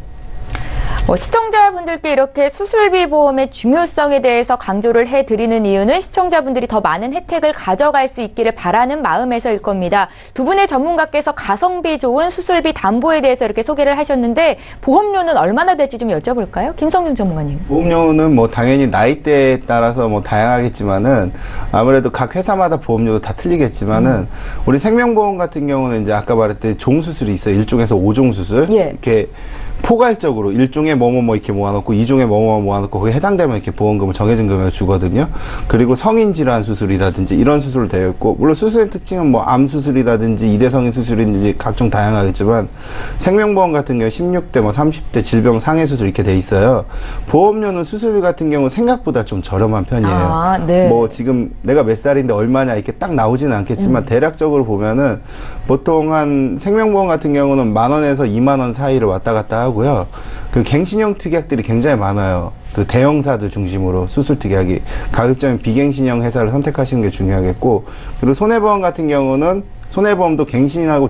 시청자분들께 이렇게 수술비 보험의 중요성에 대해서 강조를 해드리는 이유는 시청자분들이 더 많은 혜택을 가져갈 수 있기를 바라는 마음에서일 겁니다. 두 분의 전문가께서 가성비 좋은 수술비 담보에 대해서 이렇게 소개를 하셨는데 보험료는 얼마나 될지 좀 여쭤볼까요? 김성윤 전문가님. 보험료는 뭐 당연히 나이대에 따라서 뭐 다양하겠지만은 아무래도 각 회사마다 보험료도 다 틀리겠지만은 우리 생명보험 같은 경우는 이제 아까 말했듯이 종수술이 있어요. 1종에서 5종 수술. 이렇게 포괄적으로 1종에 뭐뭐뭐 이렇게 모아놓고 2종에 뭐뭐 모아놓고 거기에 해당되면 이렇게 보험금을 정해진 금액을 주거든요. 그리고 성인질환 수술이라든지 이런 수술을 되어 있고, 물론 수술의 특징은 뭐 암 수술이라든지 이대성인 수술이든지 각종 다양하겠지만 생명보험 같은 경우 16대 뭐 30대 질병 상해 수술 이렇게 돼 있어요. 보험료는 수술비 같은 경우 생각보다 좀 저렴한 편이에요. 뭐 지금 내가 몇 살인데 얼마냐 이렇게 딱 나오지는 않겠지만 대략적으로 보면은 보통 한 생명보험 같은 경우는 10,000원에서 20,000원 사이를 왔다 갔다 하고요. 그 갱신형 특약들이 굉장히 많아요. 그 대형사들 중심으로 수술 특약이. 가급적이면 비갱신형 회사를 선택하시는 게 중요하겠고, 그리고 손해보험 같은 경우는 손해보험도 갱신하고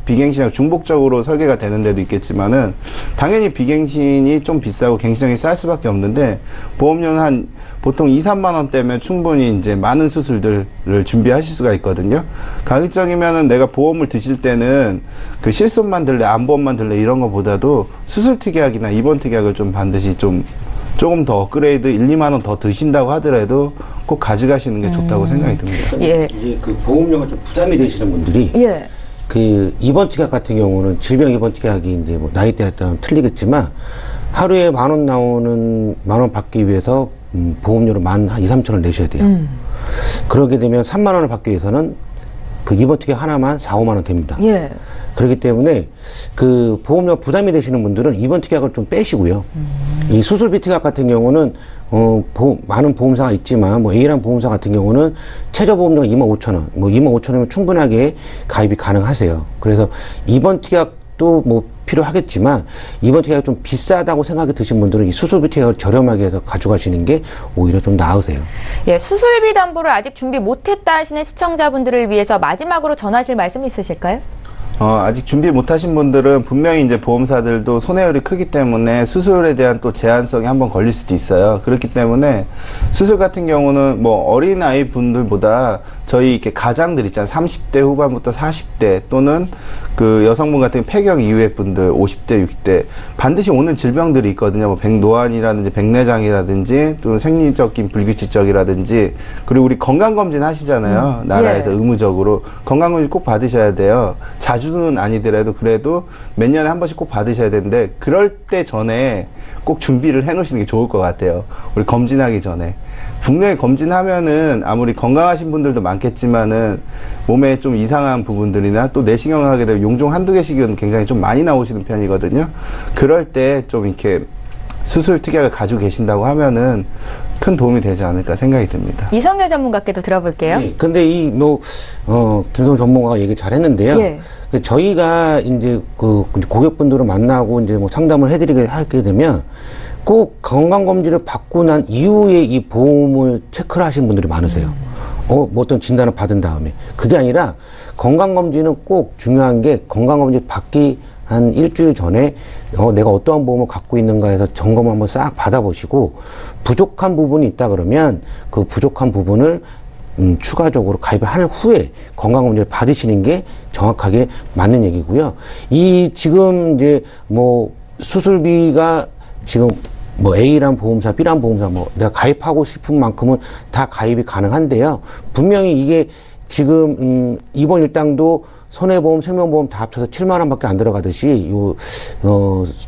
비갱신하고 중복적으로 설계가 되는 데도 있겠지만은 당연히 비갱신이 좀 비싸고 갱신형이 쌀 수밖에 없는데 보험료는 한 보통 2-3만 원대면 충분히 이제 많은 수술들을 준비하실 수가 있거든요. 가급적이면은 내가 보험을 드실 때는 그 실손만 들래, 암보험만 들래 이런 거보다도 수술 특약이나 입원 특약을 좀 반드시 조금 더 업그레이드 1-2만 원 더 드신다고 하더라도 꼭 가져가시는 게 좋다고 생각이 듭니다. 이게 그 보험료가 좀 부담이 되시는 분들이 그 입원 특약 같은 경우는 질병 입원 특약이 이제 뭐 나이대에 따라 틀리겠지만 하루에 10,000원 나오는 10,000원 받기 위해서 보험료를 한 2-3천 원 내셔야 돼요. 그러게 되면 3만 원을 받기 위해서는 그 입원 특약 하나만 4-5만 원 됩니다. 그렇기 때문에 그 보험료 부담이 되시는 분들은 입원 특약을 좀 빼시고요. 이 수술비 특약 같은 경우는 많은 보험사가 있지만 뭐 A라는 보험사 같은 경우는 최저 보험료가 25,000원, 뭐 25,000원이면 충분하게 가입이 가능하세요. 그래서 입원 특약도 뭐 필요하겠지만 입원 특약이 좀 비싸다고 생각이 드신 분들은 이 수술비 특약을 저렴하게 해서 가져가시는 게 오히려 좀 나으세요. 수술비 담보를 아직 준비 못했다 하시는 시청자분들을 위해서 마지막으로 전하실 말씀 있으실까요? 아직 준비 못하신 분들은 분명히 이제 보험사들도 손해율이 크기 때문에 수술에 대한 또 제한성이 한번 걸릴 수도 있어요. 그렇기 때문에 수술 같은 경우는 뭐 어린아이 분들보다 저희 이렇게 가장들 있잖아요. 30대 후반부터 40대 또는 그 여성분 같은 폐경 이후의 분들 50대, 60대 반드시 오는 질병들이 있거든요. 뭐 백노안이라든지 백내장이라든지 또는 생리적인 불규칙적이라든지 그리고 우리 건강검진 하시잖아요. 나라에서 의무적으로 건강검진 꼭 받으셔야 돼요. 자주는 아니더라도 그래도 몇 년에 한 번씩 꼭 받으셔야 되는데 그럴 때 전에 꼭 준비를 해 놓으시는 게 좋을 것 같아요. 우리 검진하기 전에. 분명히 검진하면은 아무리 건강하신 분들도 많겠지만은 몸에 좀 이상한 부분들이나 또 내시경을 하게 되면 용종 한두 개씩은 굉장히 좀 많이 나오시는 편이거든요. 그럴 때 좀 이렇게 수술 특약을 가지고 계신다고 하면은 큰 도움이 되지 않을까 생각이 듭니다. 이성열 전문가께도 들어볼게요. 근데 김성훈 전문가가 얘기 잘 했는데요. 저희가 이제 그 고객분들을 만나고 이제 뭐 상담을 해드리게 하게 되면 꼭 건강검진을 받고 난 이후에 이 보험을 체크를 하시는 분들이 많으세요. 뭐 어떤 진단을 받은 다음에. 그게 아니라 건강검진은 꼭 중요한 게 건강검진 받기 한 일주일 전에 내가 어떠한 보험을 갖고 있는가 해서 점검을 한번 싹 받아보시고 부족한 부분이 있다 그러면 그 부족한 부분을 추가적으로 가입을 한 후에 건강검진을 받으시는 게 정확하게 맞는 얘기고요. 지금 이제 뭐 수술비가 지금 뭐 A란 보험사, B란 보험사 뭐 내가 가입하고 싶은 만큼은 다 가입이 가능한데요. 분명히 이게 지금 이번 일당도 손해보험, 생명보험 다 합쳐서 7만 원밖에 안 들어가듯이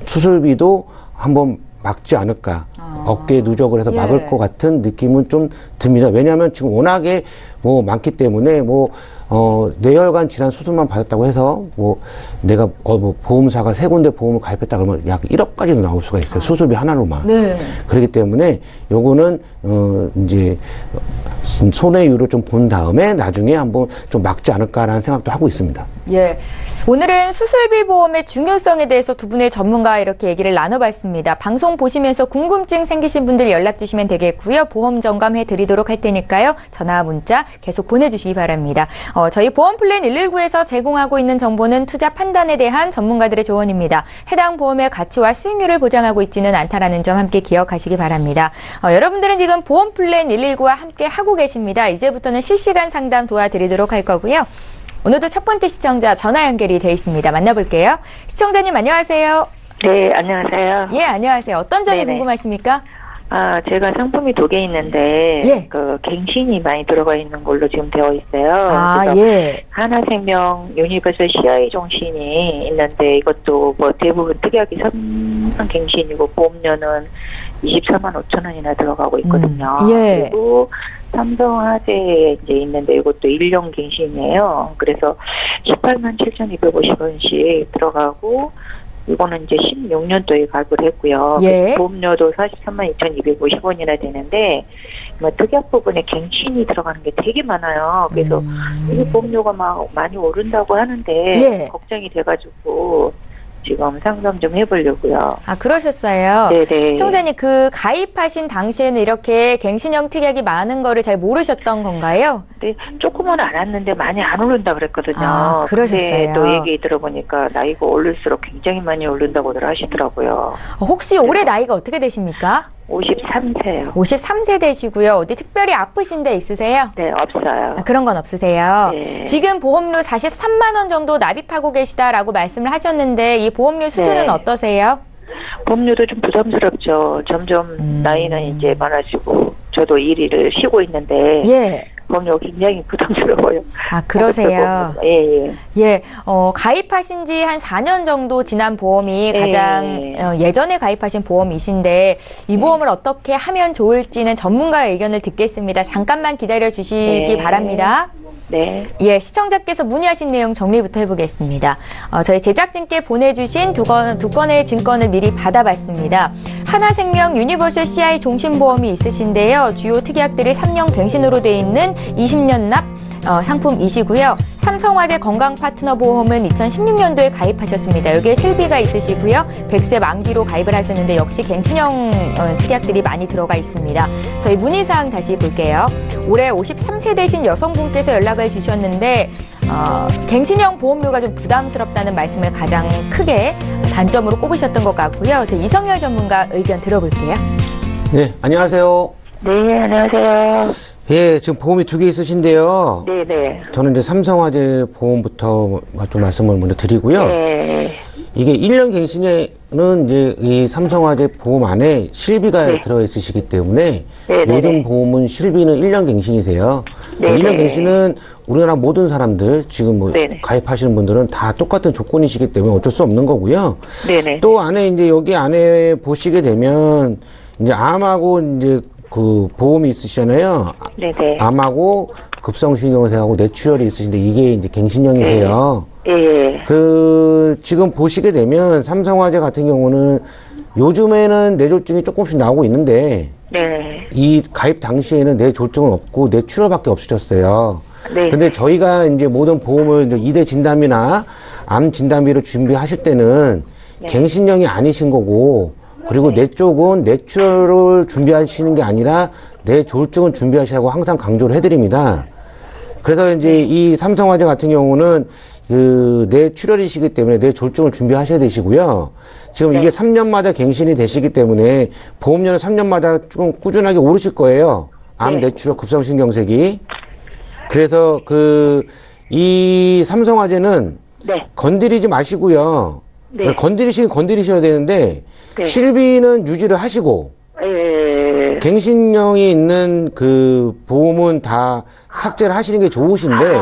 수술비도 한번 막지 않을까. 어깨에 누적을 해서 막을 예. 것 같은 느낌은 좀 듭니다. 왜냐하면 지금 워낙에 뭐 많기 때문에 뇌혈관 질환 수술만 받았다고 해서 내가 보험사가 3군데 보험을 가입했다 그러면 약 1억까지도 나올 수가 있어요. 수술비 하나로만. 네. 그렇기 때문에 요거는 이제 손해율을 좀 본 다음에 나중에 한번 좀 막지 않을까라는 생각도 하고 있습니다. 예. 오늘은 수술비 보험의 중요성에 대해서 두 분의 전문가와 이렇게 얘기를 나눠봤습니다. 방송 보시면서 궁금증 생기신 분들 연락 주시면 되겠고요. 보험 점검해 드리도록 할 테니까요. 전화, 문자 계속 보내주시기 바랍니다. 저희 보험플랜 119에서 제공하고 있는 정보는 투자 판단에 대한 전문가들의 조언입니다. 해당 보험의 가치와 수익률을 보장하고 있지는 않다라는 점 함께 기억하시기 바랍니다. 여러분들은 지금 보험플랜 119와 함께 하고 계십니다. 이제부터는 실시간 상담 도와드리도록 할 거고요. 오늘도 첫 번째 시청자 전화 연결이 되어 있습니다. 만나볼게요. 시청자님 안녕하세요. 네, 안녕하세요. 예, 안녕하세요. 어떤 점이 네네. 궁금하십니까? 제가 상품이 2개 있는데, 예. 갱신이 많이 들어가 있는 걸로 지금 되어 있어요. 그래서 예. 하나생명 유니버설 CI 종신이 있는데, 이것도 대부분 특이하게 3만 갱신이고, 보험료는 24만 5천 원이나 들어가고 있거든요. 예. 그리고 삼성화재에 이제 있는데, 이것도 1년 갱신이에요. 그래서 18만 7,250원씩 들어가고, 이거는 이제 16년도에 가입을 했고요. 예. 보험료도 43만 2,250원이나 되는데, 특약 부분에 갱신이 들어가는 게 되게 많아요. 그래서 이게 보험료가 막 많이 오른다고 하는데, 예. 걱정이 돼가지고, 지금 상담 좀 해보려고요. 그러셨어요. 네네. 시청자님, 가입하신 당시에는 이렇게 갱신형 특약이 많은 거를 잘 모르셨던 건가요? 근데 조금은 알았는데 많이 안 오른다 그랬거든요. 그러셨어요. 근데 또 얘기 들어보니까 나이가 오를수록 굉장히 많이 오른다고들 하시더라고요. 혹시 올해 나이가 어떻게 되십니까? 53세요. 53세 되시고요. 어디 특별히 아프신 데 있으세요? 네, 없어요. 그런 건 없으세요. 네. 지금 보험료 43만 원 정도 납입하고 계시다라고 말씀을 하셨는데 이 보험료 수준은 네. 어떠세요? 보험료도 좀 부담스럽죠. 점점 나이는 이제 많아지고 저도 일을 쉬고 있는데 예. 보험료가 굉장히 부담스러워요. 그러세요. 예. 예, 가입하신 지 한 4년 정도 지난 보험이 예. 가장 예전에 가입하신 보험이신데 이 보험을 어떻게 하면 좋을지는 전문가의 의견을 듣겠습니다. 잠깐만 기다려 주시기 네. 바랍니다. 네. 예, 시청자께서 문의하신 내용 정리부터 해보겠습니다. 저희 제작진께 보내주신 두 건의 증권을 미리 받아봤습니다. 하나생명 유니버설 CI 종신보험이 있으신데요. 주요 특약들이 3년 갱신으로 돼 있는 20년 납 상품이시고요. 삼성화재 건강파트너 보험은 2016년도에 가입하셨습니다. 여기에 실비가 있으시고요. 100세 만기로 가입을 하셨는데 역시 갱신형 특약들이 많이 들어가 있습니다. 저희 문의사항 다시 볼게요. 올해 53세 되신 여성분께서 연락을 주셨는데 갱신형 보험료가 좀 부담스럽다는 말씀을 가장 크게 단점으로 꼽으셨던 것 같고요. 저희 이성열 전문가 의견 들어볼게요. 네, 안녕하세요. 네, 안녕하세요. 예, 지금 보험이 2개 있으신데요. 네네. 저는 이제 삼성화재 보험부터 좀 말씀을 먼저 드리고요. 네. 이게 1년 갱신에는 이제 이 삼성화재 보험 안에 실비가 네. 들어 있으시기 때문에 네네네. 모든 보험은 실비는 1년 갱신이세요. 네네. 1년 갱신은 우리나라 모든 사람들 지금 네네. 가입하시는 분들은 다 똑같은 조건이시기 때문에 어쩔 수 없는 거고요. 네네. 또 안에 이제 여기 안에 보시게 되면 이제 암하고 이제 그 보험이 있으시잖아요. 네네. 암하고 급성신경쇠하고 뇌출혈이 있으신데 이게 이제 갱신형이세요. 예. 지금 보시게 되면 삼성화재 같은 경우는 요즘에는 뇌졸중이 조금씩 나오고 있는데 네. 이 가입 당시에는 뇌졸중은 없고 뇌출혈밖에 없으셨어요. 네. 근데 저희가 이제 모든 보험을 이제 2대 진단비나 암 진단비를 준비하실 때는 갱신형이 아니신 거고 그리고 뇌 쪽은 뇌출혈을 준비하시는 게 아니라 뇌졸중을 준비하시라고 항상 강조를 해드립니다. 그래서 이제 이 삼성화재 같은 경우는 뇌출혈이시기 때문에 뇌졸중을 준비하셔야 되시고요. 지금 이게 3년마다 갱신이 되시기 때문에 보험료는 3년마다 좀 꾸준하게 오르실 거예요. 암, 뇌출혈, 급성신경쇠기. 그래서 이 삼성화재는 네. 건드리지 마시고요. 네. 건드리셔야 되는데 네. 실비는 유지를 하시고 예. 갱신형이 있는 그 보험은 다 삭제를 하시는 게 좋으신데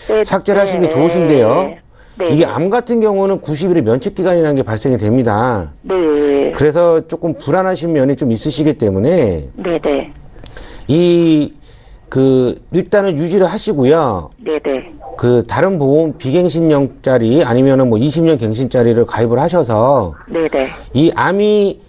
네. 삭제를 하시는 게 좋으신데요. 네. 이게 암 같은 경우는 90일의 면책 기간이라는 게 발생이 됩니다. 네. 그래서 조금 불안하신 면이 좀 있으시기 때문에 네네. 일단은 유지를 하시고요. 네네. 다른 보험 비갱신형짜리 아니면은 뭐 20년 갱신짜리를 가입을 하셔서 네네. 이 암이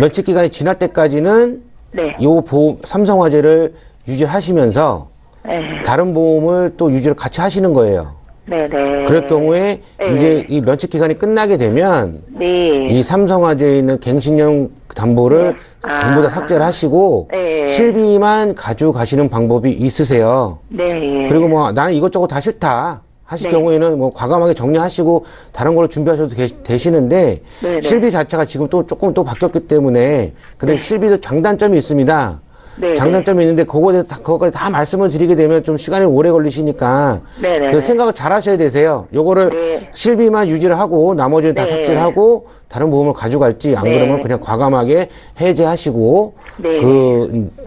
면책 기간이 지날 때까지는 네. 요 보험 삼성화재를 유지하시면서 네. 다른 보험을 또 유지를 같이 하시는 거예요. 네네. 그럴 경우에 네. 이제 이 면책 기간이 끝나게 되면 네. 이 삼성화재에 있는 갱신형 담보를 전부 다 삭제를 하시고 네. 실비만 가지고 가시는 방법이 있으세요. 네. 그리고 뭐 나는 이것저것 다 싫다 하실 네. 경우에는 뭐 과감하게 정리하시고 다른 걸로 준비하셔도 되시는데 네. 실비 자체가 지금 또 조금 또 바뀌었기 때문에 근데 실비도 장단점이 있습니다. 네. 장단점이 있는데 그거까지 다 말씀을 드리게 되면 좀 시간이 오래 걸리시니까 네네. 그 생각을 잘 하셔야 되세요. 요거를 네. 실비만 유지를 하고 나머지는 다 네. 삭제를 하고 다른 보험을 가져갈지 안 네. 그러면 그냥 과감하게 해제하시고 네.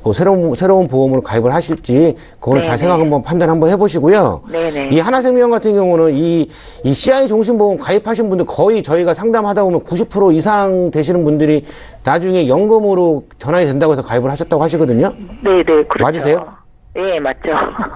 뭐 새로운 보험으로 가입을 하실지 그거는 잘 네. 생각 한번 판단 한번 해보시고요. 네네. 이 하나생명 같은 경우는 이 CI 종신보험 가입하신 분들 거의 저희가 상담하다 보면 90% 이상 되시는 분들이 나중에 연금으로 전환이 된다고 해서 가입을 하셨다고 하시거든요. 네네. 그렇죠. 맞으세요? 예, 맞죠.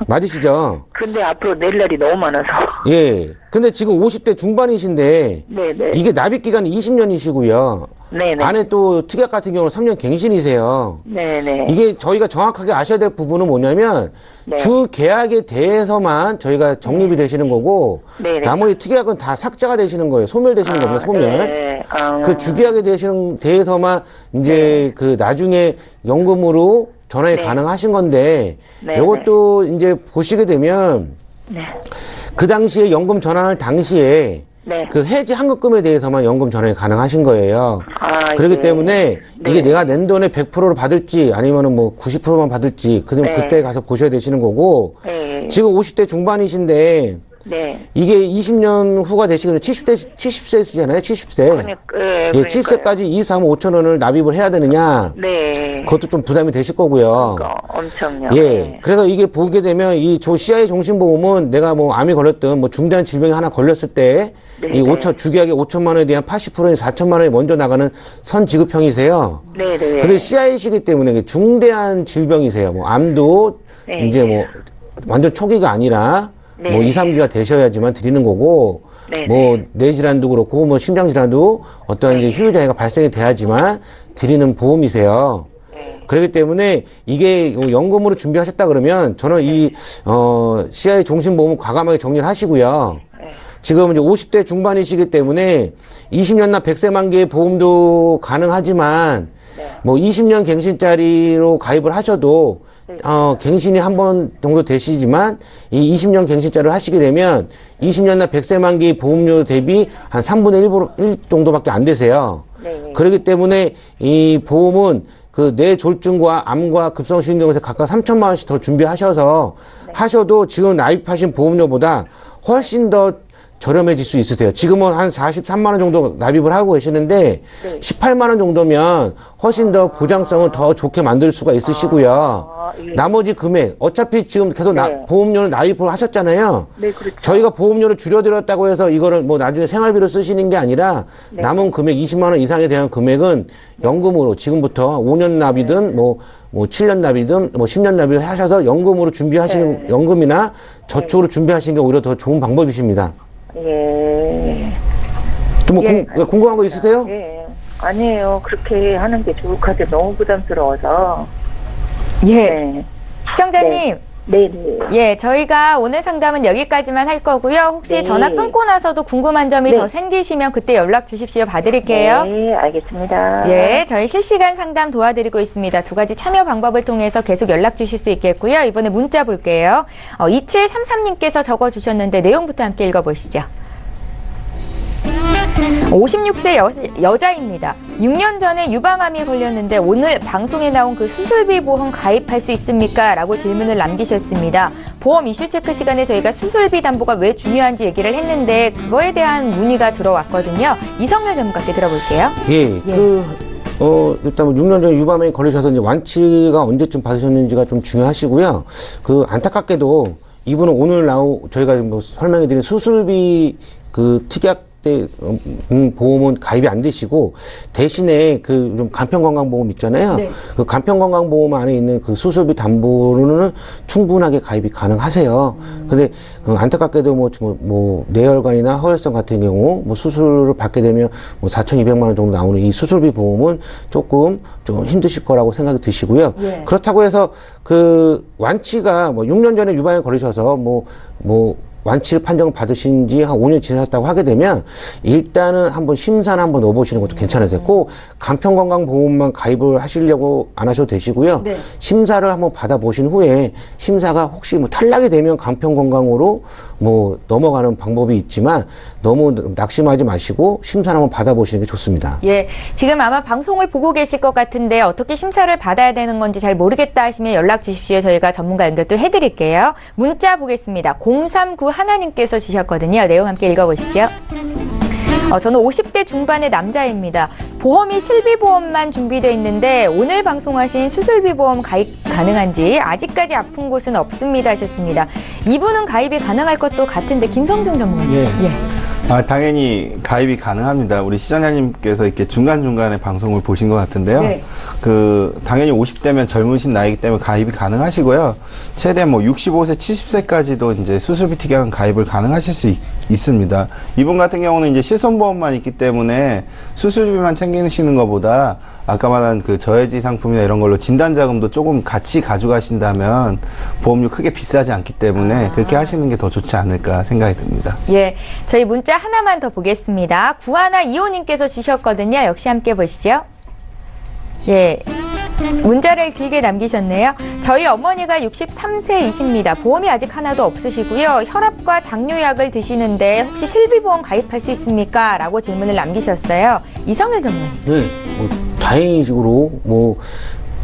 맞으시죠? 근데 앞으로 낼 날이 너무 많아서. 예. 근데 지금 50대 중반이신데 네네. 이게 납입 기간이 20년이시고요. 네네. 안에 또 특약 같은 경우는 3년 갱신이세요. 네네. 이게 저희가 정확하게 아셔야 될 부분은 뭐냐면 네. 주 계약에 대해서만 저희가 적립이 되시는 거고 네네. 나머지 특약은 다 삭제가 되시는 거예요. 소멸되시는 겁니다. 소멸. 네. 그 주계약에 대해서만 이제 나중에 연금으로 전환이 네. 가능하신 건데 네, 이것도 이제 보시게 되면 네. 그 당시에 연금 전환할 당시에 네. 그 해지 환급금에 대해서만 연금 전환이 가능하신 거예요. 그렇기 예. 때문에 네. 이게 내가 낸 돈의 100%를 받을지 아니면은 뭐 90%만 받을지 네. 그때 가서 보셔야 되시는 거고 네. 지금 50대 중반이신데 네. 이게 20년 후가 되시면 70세시잖아요. 70세. 예, 70세까지 24만 5천 원을 납입을 해야 되느냐. 네. 그것도 좀 부담이 되실 거고요. 엄청요. 예. 네. 그래서 이게 보게 되면 이 CI 종신보험은 내가 뭐 암이 걸렸든 뭐 중대한 질병이 하나 걸렸을 때 이 네. 주계약의 5천만 원에 대한 80%인 4천만 원이 먼저 나가는 선 지급형이세요. 네네. 근데 CI시기 때문에 이게 중대한 질병이세요. 뭐 암도 네. 이제 뭐 완전 초기가 아니라 네. 뭐 2, 3기가 되셔야지만 드리는 거고 네. 뭐 뇌질환도 그렇고 뭐 심장질환도 어떤 이제 후유장애가 발생이 돼야지만 드리는 보험이세요. 그렇기 때문에 이게 연금으로 준비하셨다 그러면 저는 CI 종신보험은 과감하게 정리를 하시고요. 지금 이제 50대 중반이시기 때문에 20년 납 100세 만기의 보험도 가능하지만 뭐 20년 갱신짜리로 가입을 하셔도 갱신이 한 번 정도 되시지만 이 20년 갱신짜리를 하시게 되면 20년 납 100세 만기 보험료 대비 한 3분의 1 정도밖에 안 되세요. 네. 그렇기 때문에 이 보험은 뇌졸중과 암과 급성심경에서 각각 3천만 원씩 더 준비하셔서 하셔도 지금 납입하신 보험료보다 훨씬 더 저렴해질 수 있으세요. 지금은 한 43만 원 정도 납입을 하고 계시는데 18만 원 정도면 훨씬 더 보장성을 더 좋게 만들 수가 있으시고요. 예. 나머지 금액 어차피 지금 계속 네. 보험료를 납입을 하셨잖아요. 네, 그렇죠. 저희가 보험료를 줄여드렸다고 해서 이거를 뭐 나중에 생활비로 쓰시는 게 아니라 남은 금액 20만 원 이상에 대한 금액은 연금으로 지금부터 5년 납이든 뭐 7년 납이든 뭐 10년 납을 하셔서 연금으로 준비하시는 연금이나 저축으로 준비하시는 게 오히려 더 좋은 방법이십니다. 예. 또 뭐 예. 궁금한 거 있으세요? 예. 아니에요. 그렇게 하는 게 좋을 것 같아요. 너무 부담스러워서. 예. 네. 시청자님. 네네. 예, 저희가 오늘 상담은 여기까지만 할 거고요. 혹시 네. 전화 끊고 나서도 궁금한 점이 네. 더 생기시면 그때 연락 주십시오. 봐드릴게요. 네, 알겠습니다. 예, 저희 실시간 상담 도와드리고 있습니다. 두 가지 참여 방법을 통해서 계속 연락 주실 수 있겠고요. 이번에 문자 볼게요. 2733님께서 적어주셨는데 내용부터 함께 읽어보시죠. 56세 여자입니다. 6년 전에 유방암이 걸렸는데 오늘 방송에 나온 그 수술비 보험 가입할 수 있습니까? 라고 질문을 남기셨습니다. 보험 이슈 체크 시간에 저희가 수술비 담보가 왜 중요한지 얘기를 했는데 그거에 대한 문의가 들어왔거든요. 이성렬 전문가께 들어볼게요. 일단 뭐 6년 전에 유방암에 걸리셔서 이제 완치가 언제쯤 받으셨는지가 좀 중요하시고요. 안타깝게도 이분은 오늘 저희가 뭐 설명해드린 수술비 그 특약 때 보험은 가입이 안 되시고 대신에 그 좀 간편건강보험 있잖아요. 네. 그 간편건강보험 안에 있는 그 수술비 담보로는 충분하게 가입이 가능하세요. 근데 안타깝게도 뭐 뇌혈관이나 허혈성 같은 경우 뭐 수술을 받게 되면 뭐 4,200만 원 정도 나오는 이 수술비 보험은 조금 좀 힘드실 거라고 생각이 드시고요. 예. 그렇다고 해서 그 완치가 뭐 6년 전에 유방에 걸리셔서 완치 판정 받으신 지 한 5년 지났다고 하게 되면 일단은 한번 심사를 한번 넣어보시는 것도 괜찮으세요. 꼭 간편건강보험만 가입을 하시려고 안 하셔도 되시고요. 네. 심사를 한번 받아보신 후에 심사가 혹시 뭐 탈락이 되면 간편건강으로 뭐 넘어가는 방법이 있지만 너무 낙심하지 마시고 심사를 한번 받아보시는 게 좋습니다. 예, 지금 아마 방송을 보고 계실 것 같은데 어떻게 심사를 받아야 되는 건지 잘 모르겠다 하시면 연락 주십시오. 저희가 전문가 연결도 해드릴게요. 문자 보겠습니다. 039 하나님께서 주셨거든요. 내용 함께 읽어보시죠. 저는 50대 중반의 남자입니다. 보험이 실비보험만 준비되어 있는데 오늘 방송하신 수술비보험 가입 가능한지 아직까지 아픈 곳은 없습니다 하셨습니다. 이분은 가입이 가능할 것도 같은데 김성중 전문가님. 예. 예. 당연히 가입이 가능합니다. 우리 시청자님께서 이렇게 중간중간에 방송을 보신 것 같은데요. 네. 당연히 50대면 젊으신 나이기 때문에 가입이 가능하시고요. 최대 65세, 70세까지도 이제 수술비 특약은 가입을 가능하실 수 있습니다. 이분 같은 경우는 이제 실손보험만 있기 때문에 수술비만 챙기시는 것보다 아까 말한 그 저해지 상품이나 이런 걸로 진단자금도 조금 같이 가져가신다면 보험료 크게 비싸지 않기 때문에 그렇게 하시는 게 더 좋지 않을까 생각이 듭니다. 예, 저희 문자 하나만 더 보겠습니다. 9125님께서 주셨거든요. 역시 함께 보시죠. 예. 문자를 길게 남기셨네요. 저희 어머니가 63세이십니다. 보험이 아직 하나도 없으시고요. 혈압과 당뇨약을 드시는데 혹시 실비보험 가입할 수 있습니까? 라고 질문을 남기셨어요. 이성일 전문가님. 네, 다행히로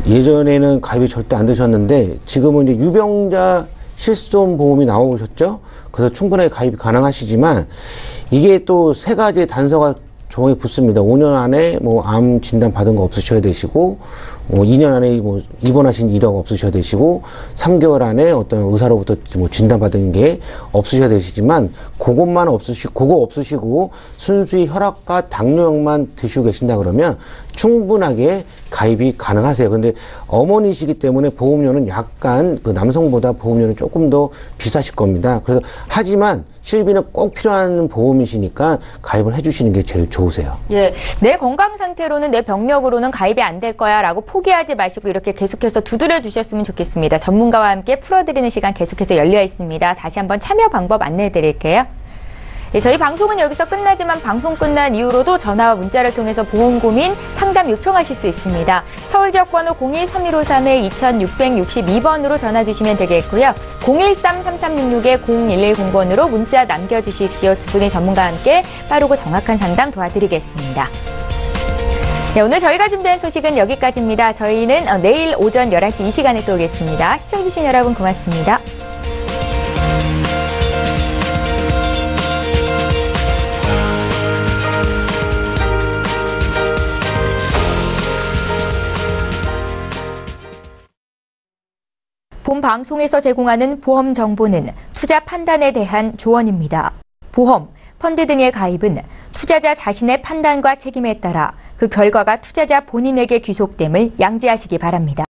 예전에는 가입이 절대 안 되셨는데 지금은 이제 유병자 실손보험이 나오셨죠. 그래서 충분하게 가입이 가능하시지만 이게 또 세 가지의 단서가 조항이 붙습니다. 5년 안에 암 진단 받은 거 없으셔야 되시고, 2년 안에 입원하신 이력 없으셔야 되시고, 3개월 안에 어떤 의사로부터 진단 받은 게 없으셔야 되시지만, 그거 없으시고, 순수히 혈압과 당뇨약만 드시고 계신다 그러면 충분하게 가입이 가능하세요. 근데 어머니시기 때문에 보험료는 약간 그 남성보다 보험료는 조금 더 비싸실 겁니다. 그래서 하지만 실비는 꼭 필요한 보험이시니까 가입을 해주시는 게 제일 좋으세요. 예, 내 건강 상태로는 내 병력으로는 가입이 안 될 거야라고 포기하지 마시고 이렇게 계속해서 두드려 주셨으면 좋겠습니다. 전문가와 함께 풀어드리는 시간 계속해서 열려 있습니다. 다시 한번 참여 방법 안내해 드릴게요. 예, 저희 방송은 여기서 끝나지만 방송 끝난 이후로도 전화와 문자를 통해서 보험 고민 상담 요청하실 수 있습니다. 서울 지역번호 02-3153-2662번으로 전화 주시면 되겠고요. 013-3366-0110번으로 문자 남겨주십시오. 두 분의 전문가와 함께 빠르고 정확한 상담 도와드리겠습니다. 네, 오늘 저희가 준비한 소식은 여기까지입니다. 저희는 내일 오전 11시 이 시간에 또 오겠습니다. 시청해주신 여러분 고맙습니다. 본 방송에서 제공하는 보험 정보는 투자 판단에 대한 조언입니다. 보험, 펀드 등의 가입은 투자자 자신의 판단과 책임에 따라 그 결과가 투자자 본인에게 귀속됨을 양지하시기 바랍니다.